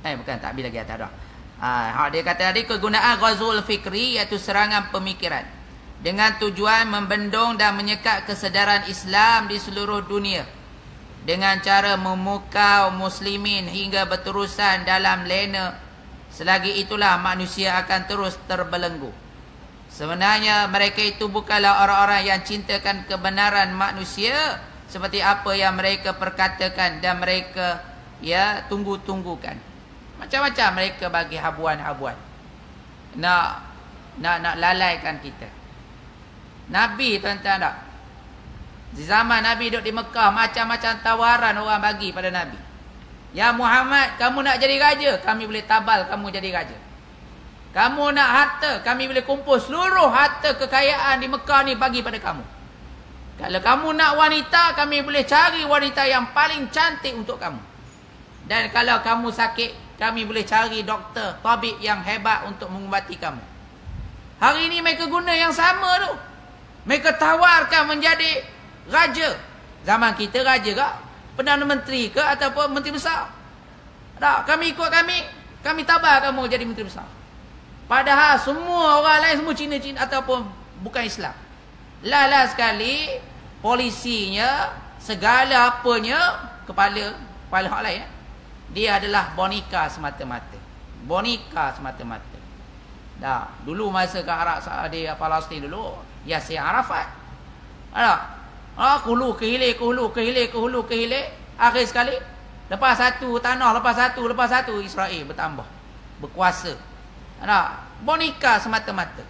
Bukan, tak bila lagi atas dah. Dia kata tadi kegunaan ghazul fikri, iaitu serangan pemikiran dengan tujuan membendung dan menyekat kesedaran Islam di seluruh dunia dengan cara memukau muslimin hingga berterusan dalam lena. Selagi itulah manusia akan terus terbelenggu. Sebenarnya mereka itu bukanlah orang-orang yang cintakan kebenaran manusia seperti apa yang mereka perkatakan dan mereka tunggu-tunggukan. Macam-macam mereka bagi habuan-habuan. Nak lalaikan kita. Nabi, tuan-tuan tak? Di zaman Nabi duduk di Mekah, macam-macam tawaran orang bagi pada Nabi. Ya Muhammad, kamu nak jadi raja, kami boleh tabal kamu jadi raja. Kamu nak harta, kami boleh kumpul seluruh harta kekayaan di Mekah ni bagi pada kamu. Kalau kamu nak wanita, kami boleh cari wanita yang paling cantik untuk kamu. Dan kalau kamu sakit, kami boleh cari doktor, tabib yang hebat untuk mengubati kamu. Hari ini mereka guna yang sama tu. Mereka tawarkan menjadi raja. Zaman kita raja ke? Perdana Menteri ke? Ataupun Menteri Besar? Tak, kami ikut kami tabar kamu jadi Menteri Besar. Padahal semua orang lain semua Cina-Cina ataupun bukan Islam. Lala sekali polisinya, segala apanya, kepala hak lain. Dia adalah boneka semata-mata. Boneka semata-mata. Dulu masa ke Arab Saudi, Palestin dulu, Yasir Arafat. Hulu ke hilir, ke hilir. Akhir sekali, lepas satu tanah, lepas satu Israel bertambah. Berkuasa. Boneka semata-mata.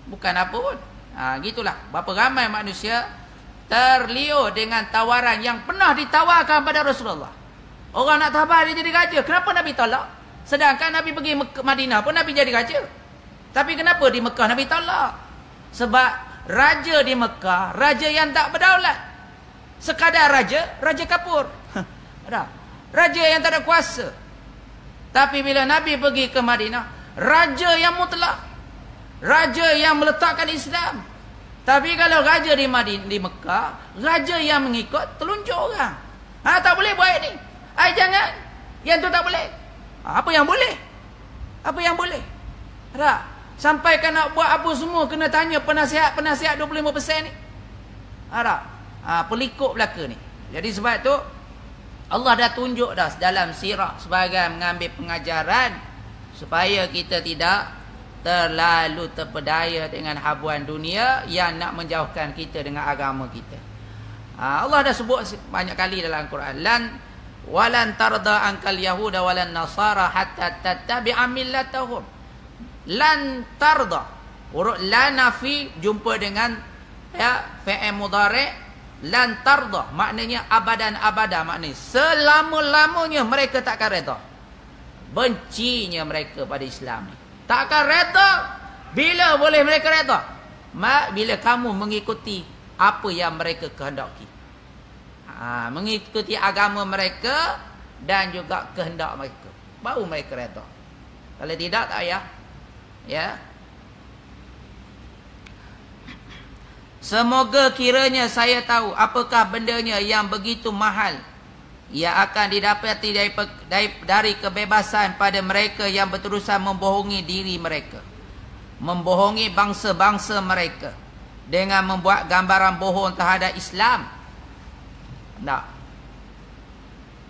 Bukan apa pun. Gitulah. Berapa ramai manusia terliur dengan tawaran yang pernah ditawarkan pada Rasulullah. Orang nak tabar dia jadi raja. Kenapa Nabi tolak? Sedangkan Nabi pergi Madinah pun Nabi jadi raja. Tapi kenapa di Mekah Nabi tolak? Sebab raja di Mekah, raja yang tak berdaulat. Sekadar raja kapur. Raja yang tak ada kuasa. Tapi bila Nabi pergi ke Madinah, raja yang mutlak. Raja yang meletakkan Islam. Tapi kalau raja di Mekah, raja yang mengikut telunjuk orang. Tak boleh buat ni. Jangan. Yang tu tak boleh. Apa yang boleh? Apa yang boleh? Tak. Sampai kan nak buat apa semua kena tanya penasihat 25% ni. Tak. Pelikuk belaka ni. Jadi sebab tu Allah dah tunjuk dah dalam sirah sebagai mengambil pengajaran supaya kita tidak terlalu terpedaya dengan habuan dunia yang nak menjauhkan kita dengan agama kita. Allah dah sebut banyak kali dalam Al-Quran. Walan tarda ankal yahuda walan nasara hatta tattabi'a millatahum. Lan tarda. Huruf la nafi jumpa dengan fi'il mudhari'. Lan tarda maknanya abadan abada, maknanya selama-lamanya mereka takkan redha. Bencinya mereka pada Islam ni. Takkan redha. Bila boleh mereka redha? Bila kamu mengikuti apa yang mereka kehendaki. Mengikuti agama mereka dan juga kehendak mereka. baru mereka redha. Kalau tidak tak payah. Ya. Semoga kiranya saya tahu apakah bendanya yang begitu mahal yang akan didapati dari kebebasan pada mereka yang berterusan membohongi diri mereka, membohongi bangsa-bangsa mereka dengan membuat gambaran bohong terhadap Islam. Tak.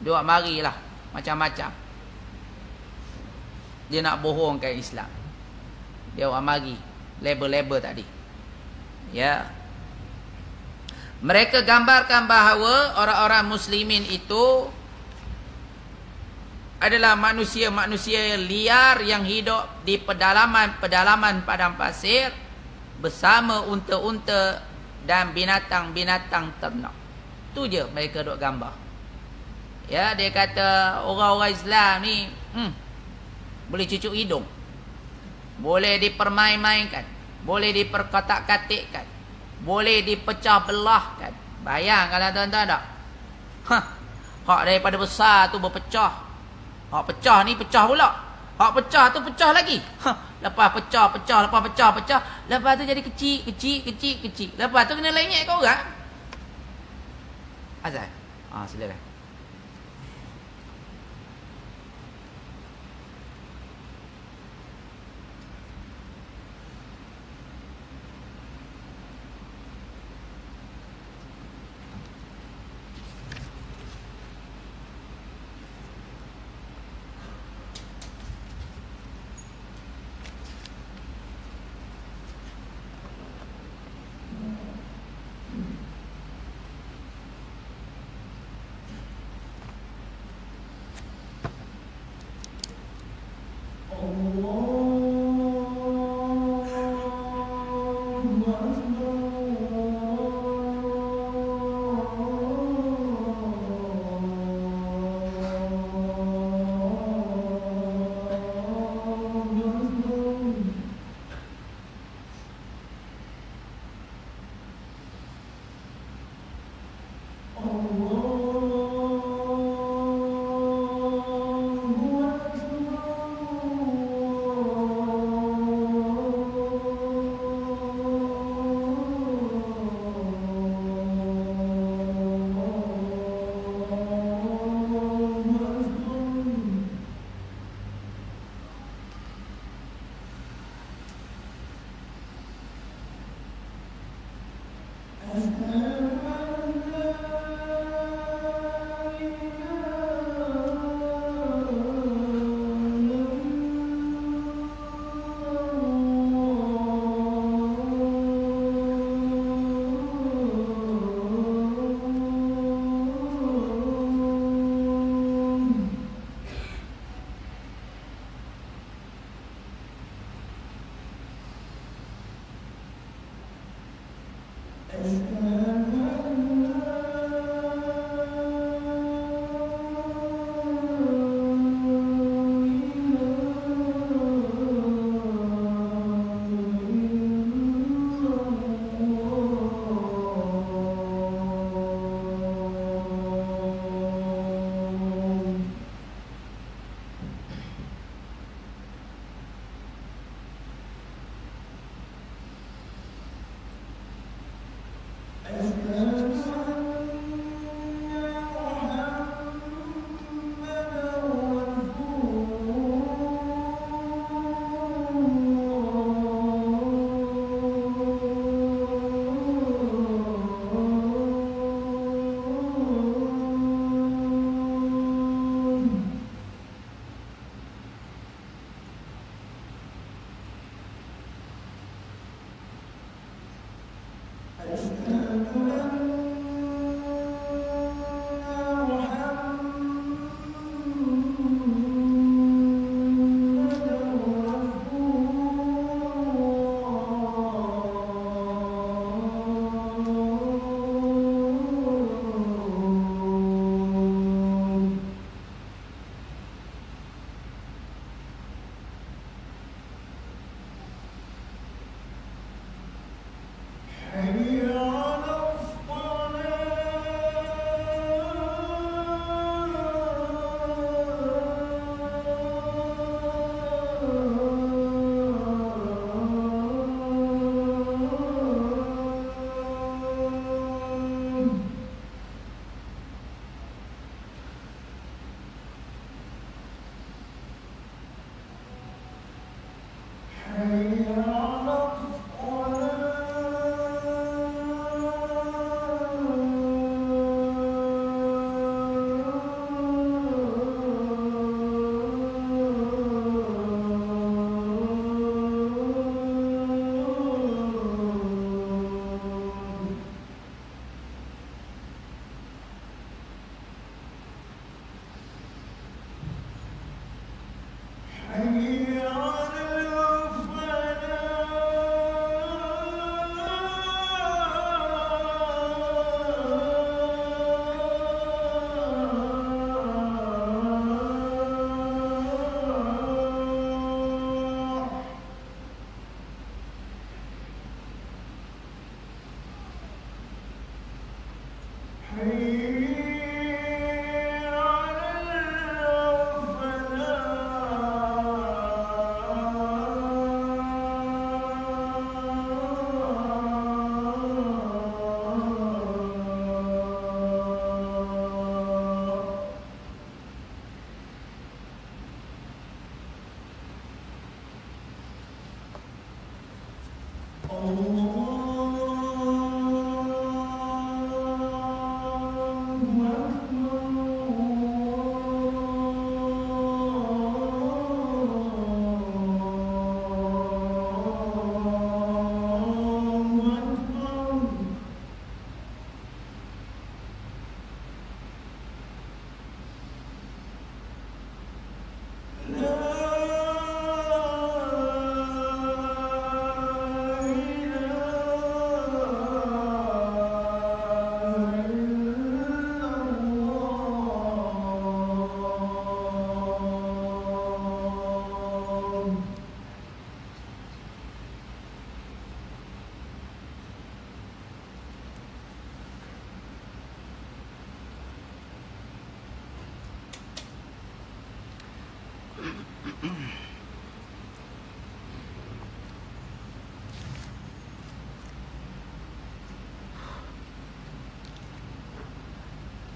Dia marilah macam-macam. Dia nak bohongkan Islam. Dia mari label-label tadi. Ya. Mereka gambarkan bahawa orang-orang muslimin itu adalah manusia-manusia liar yang hidup di pedalaman-pedalaman padang pasir bersama unta-unta dan binatang-binatang ternak. Tu je mereka duk gambar. Ya, dia kata orang-orang Islam ni boleh cucuk hidung, boleh dipermain-mainkan, boleh diperkatak-katikkan, boleh dipecah belahkan. Bayangkanlah tuan-tuan tak? Hak daripada besar tu berpecah. Hak pecah ni pecah pula. Hak pecah tu pecah lagi. Lepas pecah. Lepas tu jadi kecil. Lepas tu kena lenyek kau orang. Azal. Silakan.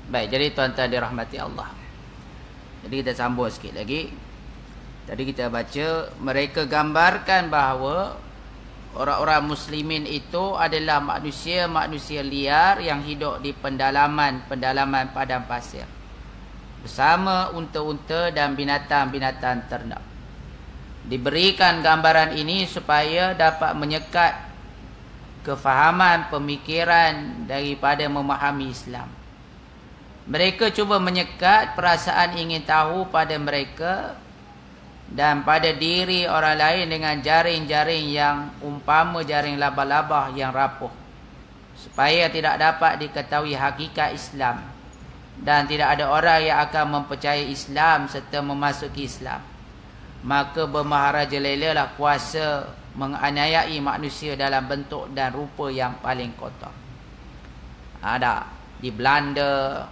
Baik, jadi tuan-tuan dirahmati Allah. Jadi kita sambung sikit lagi. Tadi kita baca, mereka gambarkan bahawa orang-orang muslimin itu adalah manusia-manusia liar yang hidup di pendalaman padang pasir, bersama unta-unta dan binatang-binatang ternak. Diberikan gambaran ini supaya dapat menyekat kefahaman pemikiran daripada memahami Islam. Mereka cuba menyekat perasaan ingin tahu pada mereka dan pada diri orang lain dengan jaring-jaring yang umpama jaring laba-laba yang rapuh, supaya tidak dapat diketahui hakikat Islam dan tidak ada orang yang akan mempercayai Islam serta memasuki Islam. Maka bermaharajalela kuasa menganiayai manusia dalam bentuk dan rupa yang paling kotor. Ada di Belanda,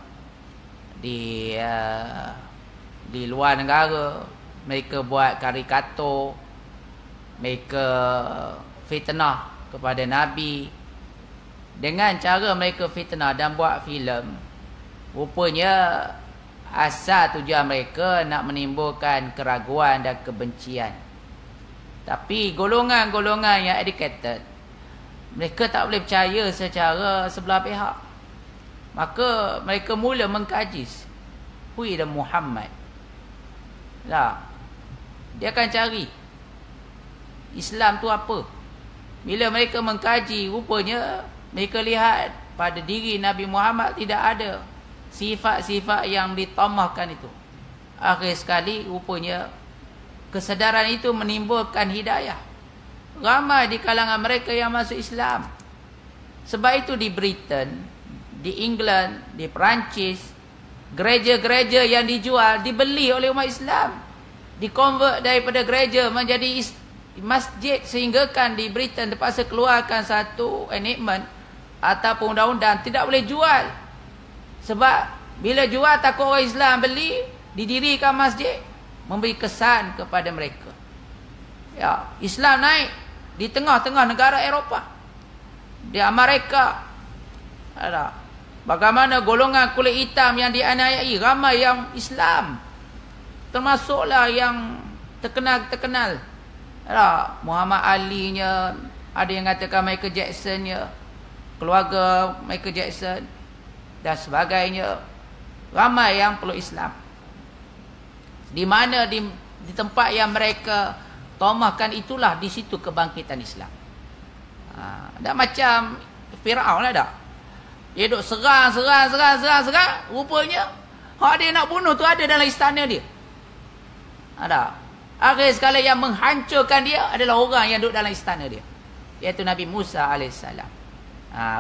di luar negara, mereka buat karikatur, mereka fitnah kepada Nabi. Dengan cara mereka fitnah dan buat filem, rupanya asal tujuan mereka nak menimbulkan keraguan dan kebencian. Tapi golongan-golongan yang educated, mereka tak boleh percaya secara sebelah pihak. Maka mereka mula mengkaji, who is the Muhammad? Lah, dia akan cari Islam tu apa. Bila mereka mengkaji, rupanya mereka lihat pada diri Nabi Muhammad tidak ada sifat-sifat yang ditamahkan itu. Akhir sekali rupanya kesedaran itu menimbulkan hidayah. Ramai di kalangan mereka yang masuk Islam. Sebab itu di Britain, di England, di Perancis, gereja-gereja yang dijual dibeli oleh umat Islam, dikonvert daripada gereja menjadi masjid, sehinggakan di Britain terpaksa keluarkan satu enactment ataupun undang-undang tidak boleh jual. Sebab bila jual takut orang Islam beli, didirikan masjid, memberi kesan kepada mereka. Ya, Islam naik di tengah-tengah negara Eropah, di Amerika. Ada bagaimana golongan kulit hitam yang dianiayai, ramai yang Islam, termasuklah yang terkenal. Ada Muhammad Ali-nya, ada yang katakan Michael Jackson-nya, keluarga Michael Jackson dan sebagainya. Ramai yang peluk Islam. Di mana di tempat yang mereka tomahkan, itulah di situ kebangkitan Islam. Dan macam Firaun lah dah. Dia duk serang. Rupanya hak dia nak bunuh tu ada dalam istana dia. Ada. Akhir sekali yang menghancurkan dia adalah orang yang duduk dalam istana dia, iaitu Nabi Musa AS.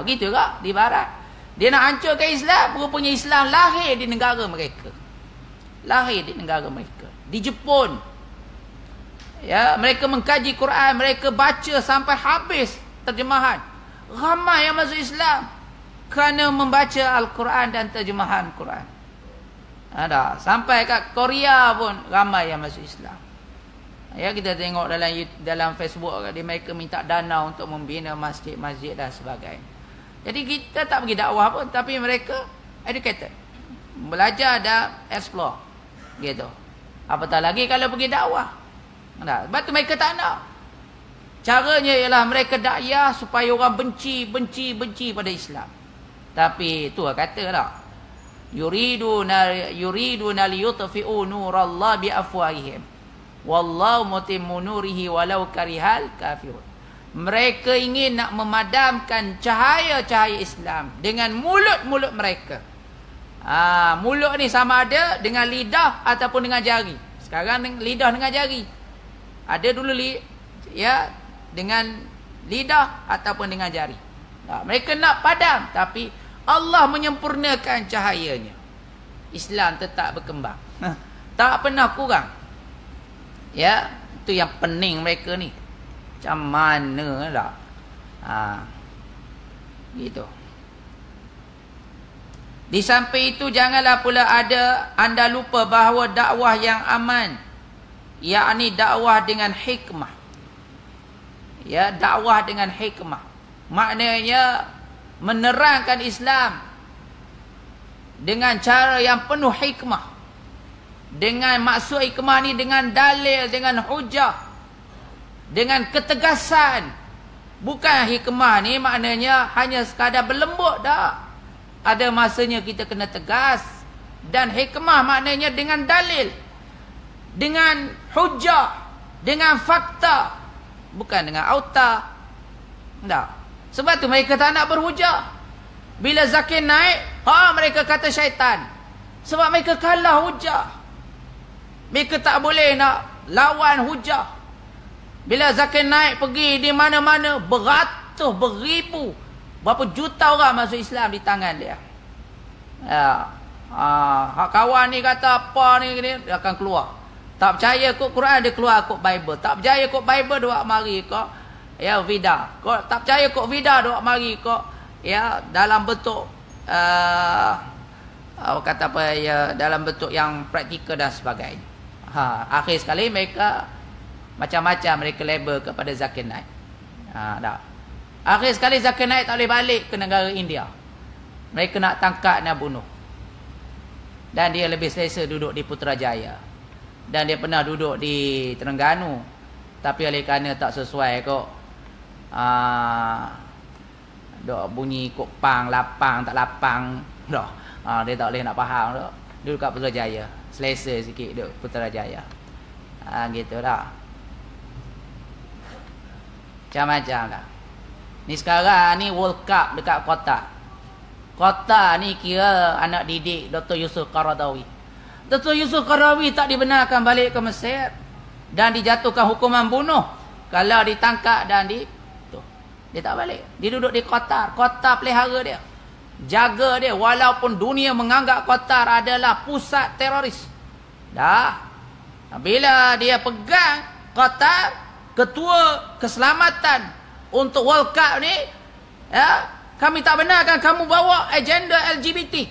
Begitu tak di barat. Dia nak hancurkan Islam. Rupanya Islam lahir di negara mereka. Di Jepun, ya, mereka mengkaji Quran, mereka baca sampai habis terjemahan. Ramai yang masuk Islam. kerana membaca Al-Quran dan terjemahan Quran. Ada sampai kat Korea pun ramai yang masuk Islam. Ya, kita tengok dalam Facebook di mereka minta dana untuk membina masjid-masjid dan sebagainya. Jadi kita tak pergi dakwah pun, tapi mereka educated, belajar dan explore gitu. Apatah lagi kalau pergi dakwah. Nah, sebab tu mereka tak nak. Caranya ialah mereka dakwah supaya orang benci pada Islam. Tapi tu kata tak, yuriduna liyutfi'u nurallahi biafwahihim wallahu mutimmu nurihi walau karihal kafirun. Mereka ingin nak memadamkan cahaya-cahaya Islam dengan mulut-mulut mereka. Mulut ni sama ada dengan lidah ataupun dengan jari. Sekarang lidah dengan jari. Ada dulu dengan lidah ataupun dengan jari. Mereka nak padam, tapi Allah menyempurnakan cahayanya. Islam tetap berkembang. Tak pernah kurang. Ya, itu yang pening mereka ni. Macam mana tak? Gitu. Di samping itu janganlah pula anda lupa bahawa dakwah yang aman, yakni dakwah dengan hikmah. Ya, dakwah dengan hikmah. Maknanya menerangkan Islam dengan cara yang penuh hikmah. Dengan maksud hikmah ni dengan dalil, dengan hujah, dengan ketegasan. Bukan hikmah ni maknanya hanya sekadar berlembut dah. Ada masanya kita kena tegas. Dan hikmah maknanya dengan dalil, dengan hujah, dengan fakta, bukan dengan auta. Tak. Sebab tu mereka tak nak berhujah. Bila zakir naik, mereka kata syaitan. Sebab mereka kalah hujah. Mereka tak boleh nak lawan hujah. Bila zakir naik pergi di mana-mana, beratus, beribu, berapa juta orang masuk Islam di tangan dia. Kawan ni kata apa ni, dia akan keluar. Tak percaya kod Quran, dia keluar kod Bible. Tak percaya kod Bible, dia mari kod Vida. Tak percaya kod Vida, dia mari kod dalam bentuk dalam bentuk yang praktikal dan sebagainya. Akhir sekali mereka macam-macam mereka label kepada Zakir Naik. Akhir sekali Zakir Naik tak boleh balik ke negara India. Mereka nak tangkap, nak bunuh. Dan dia lebih selesa duduk di Putrajaya. Dan dia pernah duduk di Terengganu. Tapi oleh kerana tak sesuai kok, dok bunyi kok pang, lapang, tak lapang. Dia tak boleh nak faham. Duduk kat Putrajaya. Selesa sikit duduk Putrajaya. Gitu dah. Macam-macam dah. Ni sekarang ni World Cup dekat Qatar. Qatar ni kira anak didik Dr. Yusuf Qaradawi. Dr. Yusuf Qaradawi tak dibenarkan balik ke Mesir dan dijatuhkan hukuman bunuh kalau ditangkap dan dia tak balik. Dia duduk di Qatar. Qatar pelihara dia, jaga dia, walaupun dunia menganggap Qatar adalah pusat teroris. Bila dia pegang Qatar, ketua keselamatan untuk World Cup ni, kami tak benarkan kamu bawa agenda LGBT.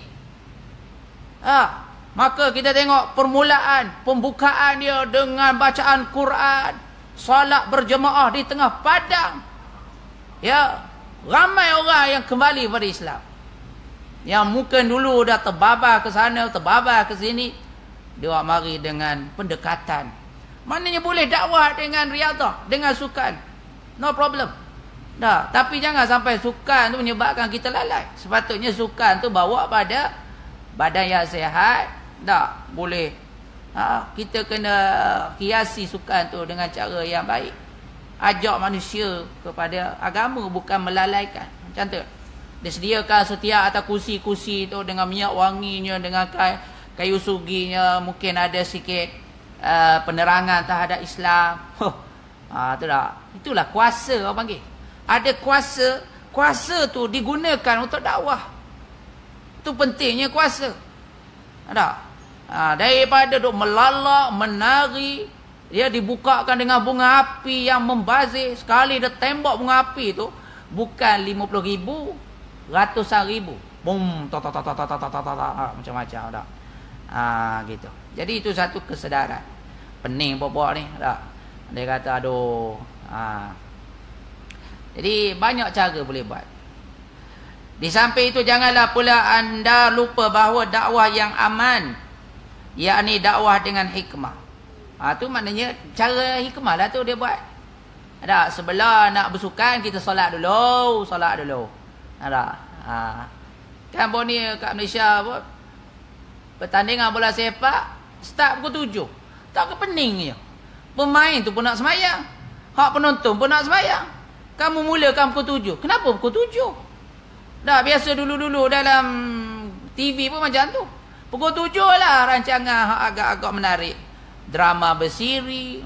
Maka kita tengok permulaan, pembukaan dia dengan bacaan Quran, solat berjemaah di tengah padang. Ramai orang yang kembali pada Islam. Yang mungkin dulu dah terbabar ke sana, terbabar ke sini, dia mari dengan pendekatan. Maknanya boleh dakwah dengan riadah, dengan sukan. No problem. Tapi jangan sampai sukan tu menyebabkan kita lalai. Sepatutnya sukan tu bawa pada badan yang sihat. Tak boleh. Kita kena hiasi sukan tu dengan cara yang baik. Ajak manusia kepada agama, bukan melalaikan. Macam tu. Dia sediakan setiap atas kursi-kursi tu dengan minyak wanginya, dengan kayu suginya, mungkin ada sikit penerangan terhadap Islam. Itulah kuasa orang panggil. Ada kuasa tu digunakan untuk dakwah. Itu pentingnya kuasa. Daripada duk melalak, menari, dia dibukakan dengan bunga api yang membazir. Sekali dia tembak bunga api tu bukan 50,000, ratusan ribu. Bum, macam-macam dah. Gitu. Jadi itu satu kesedaran. Pening pokok ni dah. Dia kata aduh. Jadi banyak cara boleh buat. Di samping itu janganlah pula anda lupa bahawa dakwah yang aman, yakni dakwah dengan hikmah. Tu maknanya cara hikmah lah tu dia buat. Ada sebelah nak bersukan kita solat dulu. Ada. Kan pun ni kat Malaysia pun pertandingan bola sepak start pukul 7. Tak ke pening je. Pemain tu pun nak semayang. Hak penonton pun nak semayang. Kamu mulakan pukul 7. Kenapa pukul 7? Dah biasa dulu-dulu dalam TV pun macam tu. Pukul 7 lah rancangan hak agak-agak menarik. Drama bersiri,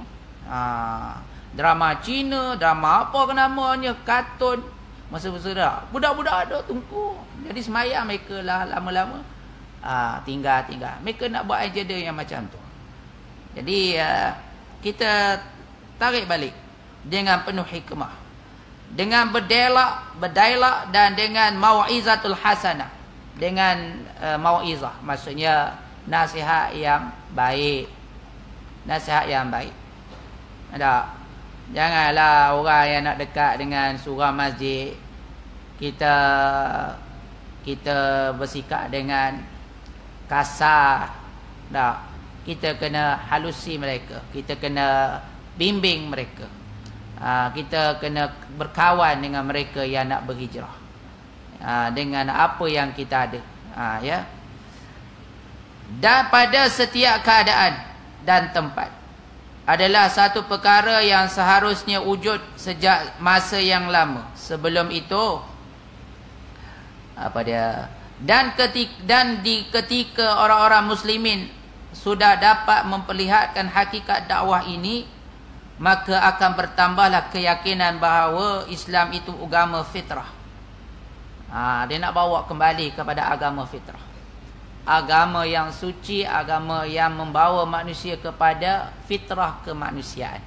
drama Cina, drama apa ke namanya, kartun. Masa-masa dah budak-budak ada tunggu. Jadi semayang mereka lah lama-lama tinggal. Mereka nak buat agenda yang macam tu. Jadi kita tarik balik dengan penuh hikmah, dengan berdialog dan dengan mau'izatul hasanah, dengan mau'izah, maksudnya nasihat yang baik. Ada. Janganlah orang yang nak dekat dengan surau masjid kita bersikap dengan kasar. Dah. Kita kena halusi mereka, kita kena bimbing mereka. Kita kena berkawan dengan mereka yang nak berhijrah. Dengan apa yang kita ada. Ya. Dan pada setiap keadaan dan tempat adalah satu perkara yang seharusnya wujud sejak masa yang lama. Sebelum itu ketika orang-orang muslimin sudah dapat memperlihatkan hakikat dakwah ini, maka akan bertambahlah keyakinan bahawa Islam itu agama fitrah. Dia nak bawa kembali kepada agama fitrah, agama yang suci, agama yang membawa manusia kepada fitrah kemanusiaan.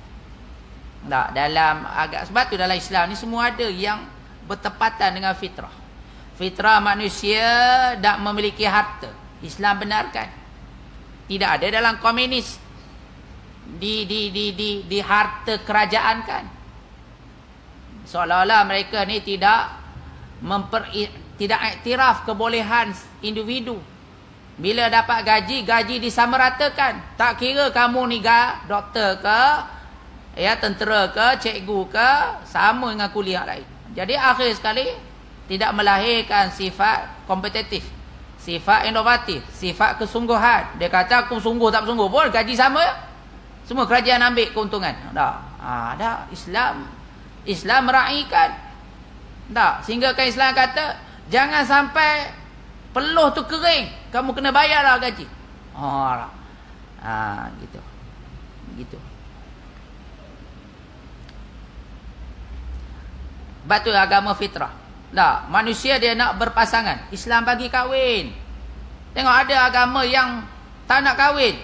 Sebab tu dalam Islam ni semua ada yang bertepatan dengan fitrah. Fitrah manusia tak memiliki harta, Islam benarkan. Tidak ada dalam komunis di harta kerajaan kan. Seolah-olah mereka ni tidak iktiraf kebolehan individu. Bila dapat gaji disamaratakan. Tak kira kamu ni doktor ke, ya tentera ke, cikgu ke, sama dengan kuliah lain. Jadi akhir sekali tidak melahirkan sifat kompetitif, sifat inovatif, sifat kesungguhan. Dia kata aku sungguh tak sungguh pun gaji sama. Semua kerajaan ambil keuntungan. Dah Islam meraihkan. Sehingga kan Islam kata jangan sampai peluh tu kering, kamu kena bayarlah gaji. Gitu. Betul agama fitrah. Manusia dia nak berpasangan. Islam bagi kahwin. Tengok ada agama yang tak nak kahwin.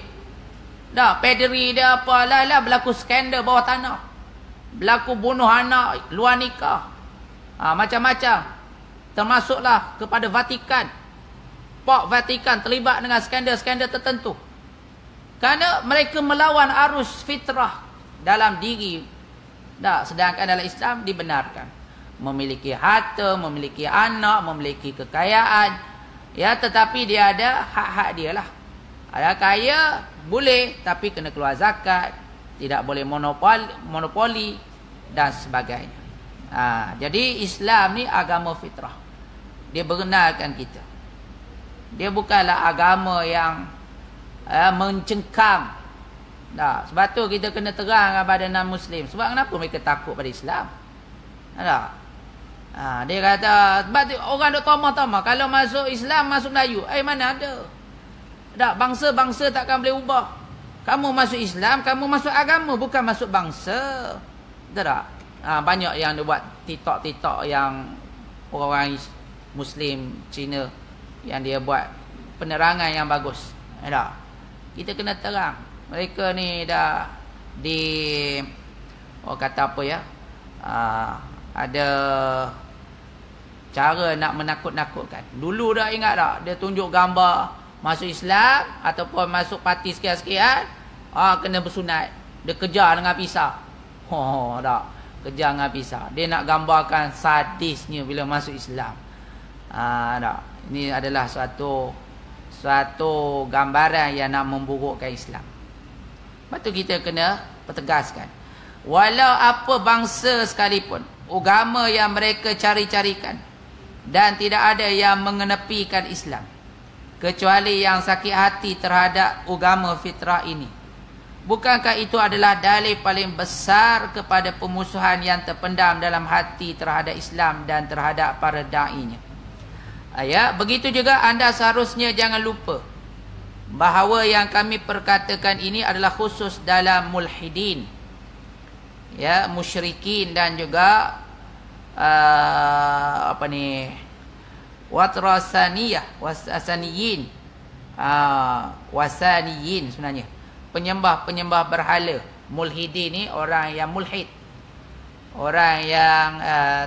Pederi dia apalah berlaku skandal bawah tanah. Berlaku bunuh anak luar nikah. Macam-macam. Termasuklah kepada Vatikan. Pop Vatikan terlibat dengan skandal-skandal tertentu. Kerana mereka melawan arus fitrah dalam diri. Sedangkan dalam Islam dibenarkan. Memiliki harta, memiliki anak, memiliki kekayaan. Ya, tetapi dia ada hak-hak dia lah. Ada kaya, boleh, tapi kena keluar zakat. Tidak boleh monopoli dan sebagainya. Jadi Islam ni agama fitrah. Dia benarkan kita. Dia bukanlah agama yang mencengkam. Sebab tu kita kena terang kepada non-Muslim. Sebab kenapa mereka takut pada Islam? Dia kata sebab orang duk tama-tama kalau masuk Islam masuk Melayu. Mana ada? Bangsa-bangsa takkan boleh ubah. Kamu masuk Islam, kamu masuk agama, bukan masuk bangsa. Tak? Banyak yang dia buat TikTok yang orang Muslim Cina yang dia buat penerangan yang bagus. Kita kena terang. Mereka ni dah kata apa ya? Ada cara nak menakut-nakutkan. Dulu dah ingat tak, dia tunjuk gambar masuk Islam ataupun masuk parti sekian-sekian, kena bersunat. Dia kejar dengan pisau. Tak, kejar dengan pisau. Dia nak gambarkan sadisnya bila masuk Islam. Tak. Ini adalah suatu gambaran yang nak memburukkan Islam. Lepas tu kita kena pertegaskan, walau apa bangsa sekalipun, agama yang mereka cari-carikan, dan tidak ada yang mengenepikan Islam kecuali yang sakit hati terhadap agama fitrah ini. Bukankah itu adalah dalil paling besar kepada pemusuhan yang terpendam dalam hati terhadap Islam dan terhadap para da'inya. Begitu juga anda seharusnya jangan lupa bahawa yang kami perkatakan ini adalah khusus dalam mulhidin, musyrikin, dan juga wasaniyin, sebenarnya penyembah berhala. Mulhidin ni orang yang mulhid, orang yang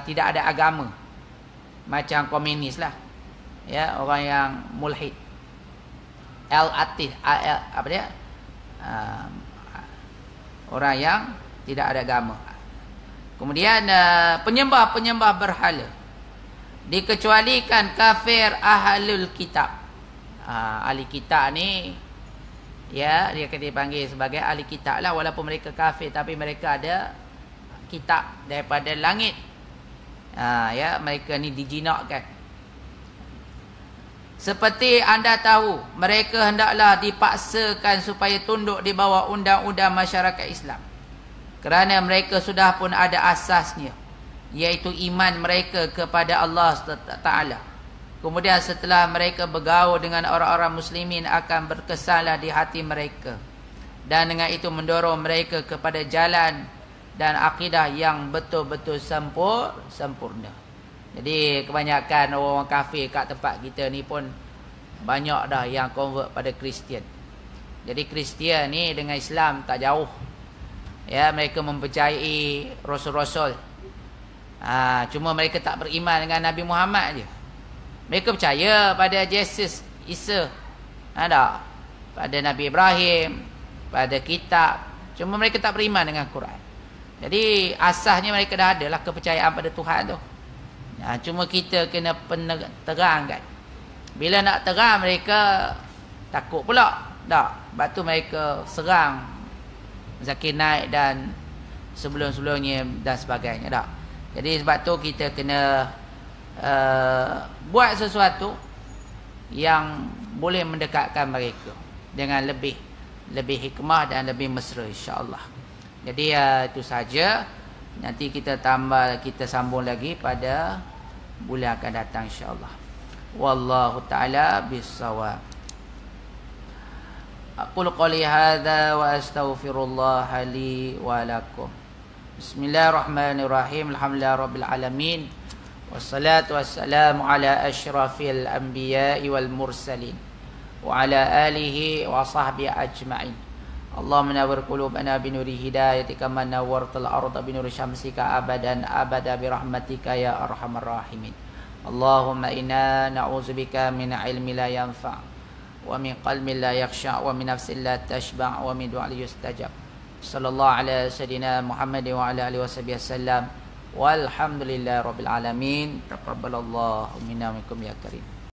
tidak ada agama, macam komunis lah, orang yang mulhid, orang yang tidak ada agama. Kemudian penyembah berhala, dikecualikan kafir ahlul kitab. Ahli kitab ni, dia kata dipanggil sebagai ahli kitab lah, walaupun mereka kafir tapi mereka ada kitab daripada langit. Mereka ni dijinakkan. Seperti anda tahu, mereka hendaklah dipaksakan supaya tunduk di bawah undang-undang masyarakat Islam, kerana mereka sudah pun ada asasnya, iaitu iman mereka kepada Allah Ta'ala. Kemudian setelah mereka bergaul dengan orang-orang muslimin, akan berkesanlah di hati mereka, dan dengan itu mendorong mereka kepada jalan dan akidah yang betul-betul sempurna. Jadi kebanyakan orang kafir kat tempat kita ni pun banyak dah yang convert pada Kristian. Jadi Kristian ni dengan Islam tak jauh. Mereka mempercayai rasul-rasul. Cuma mereka tak beriman dengan Nabi Muhammad je. Mereka percaya pada Yesus, Isa, pada Nabi Ibrahim, pada kitab. Cuma mereka tak beriman dengan Quran. Jadi asasnya mereka dah ada lah kepercayaan pada Tuhan tu. Cuma kita kena terangkan. Bila nak terang, mereka takut pula. Sebab tu mereka serang Zakir Naik dan sebelum-sebelumnya dan sebagainya. Jadi sebab tu kita kena buat sesuatu yang boleh mendekatkan mereka dengan lebih hikmah dan lebih mesra, insya-Allah. Jadi itu saja. Nanti kita sambung lagi pada bulan akan datang, insya-Allah. Wallahu taala bis-shawab. Aqulu qouli hadza wa astaghfirullah li wa lakum. Bismillahirrahmanirrahim. Alhamdulillahirabbil alamin. Wassalatu wassalamu ala asyrafil anbiya'i wal mursalin wa ala alihi wa sahbihi ajma'in. Allahumma nawwir qulubana bi nuri hidayatika kama nawwartal arda bi nuri syamsika abadan abada bi rahmatika ya arhamar rahimin. Allahumma inna na'udzubika min ilmin la yanfa' wa min qalbin la yakhsha' wa min nafsin la tashba' wa min du'ain yustajab. Sallallahu ala sayyidina Muhammad wa ala alihi washabihi wasallam. Walhamdulillahirabbil alamin. Taqabbalallahu minna wa minkum ya karim.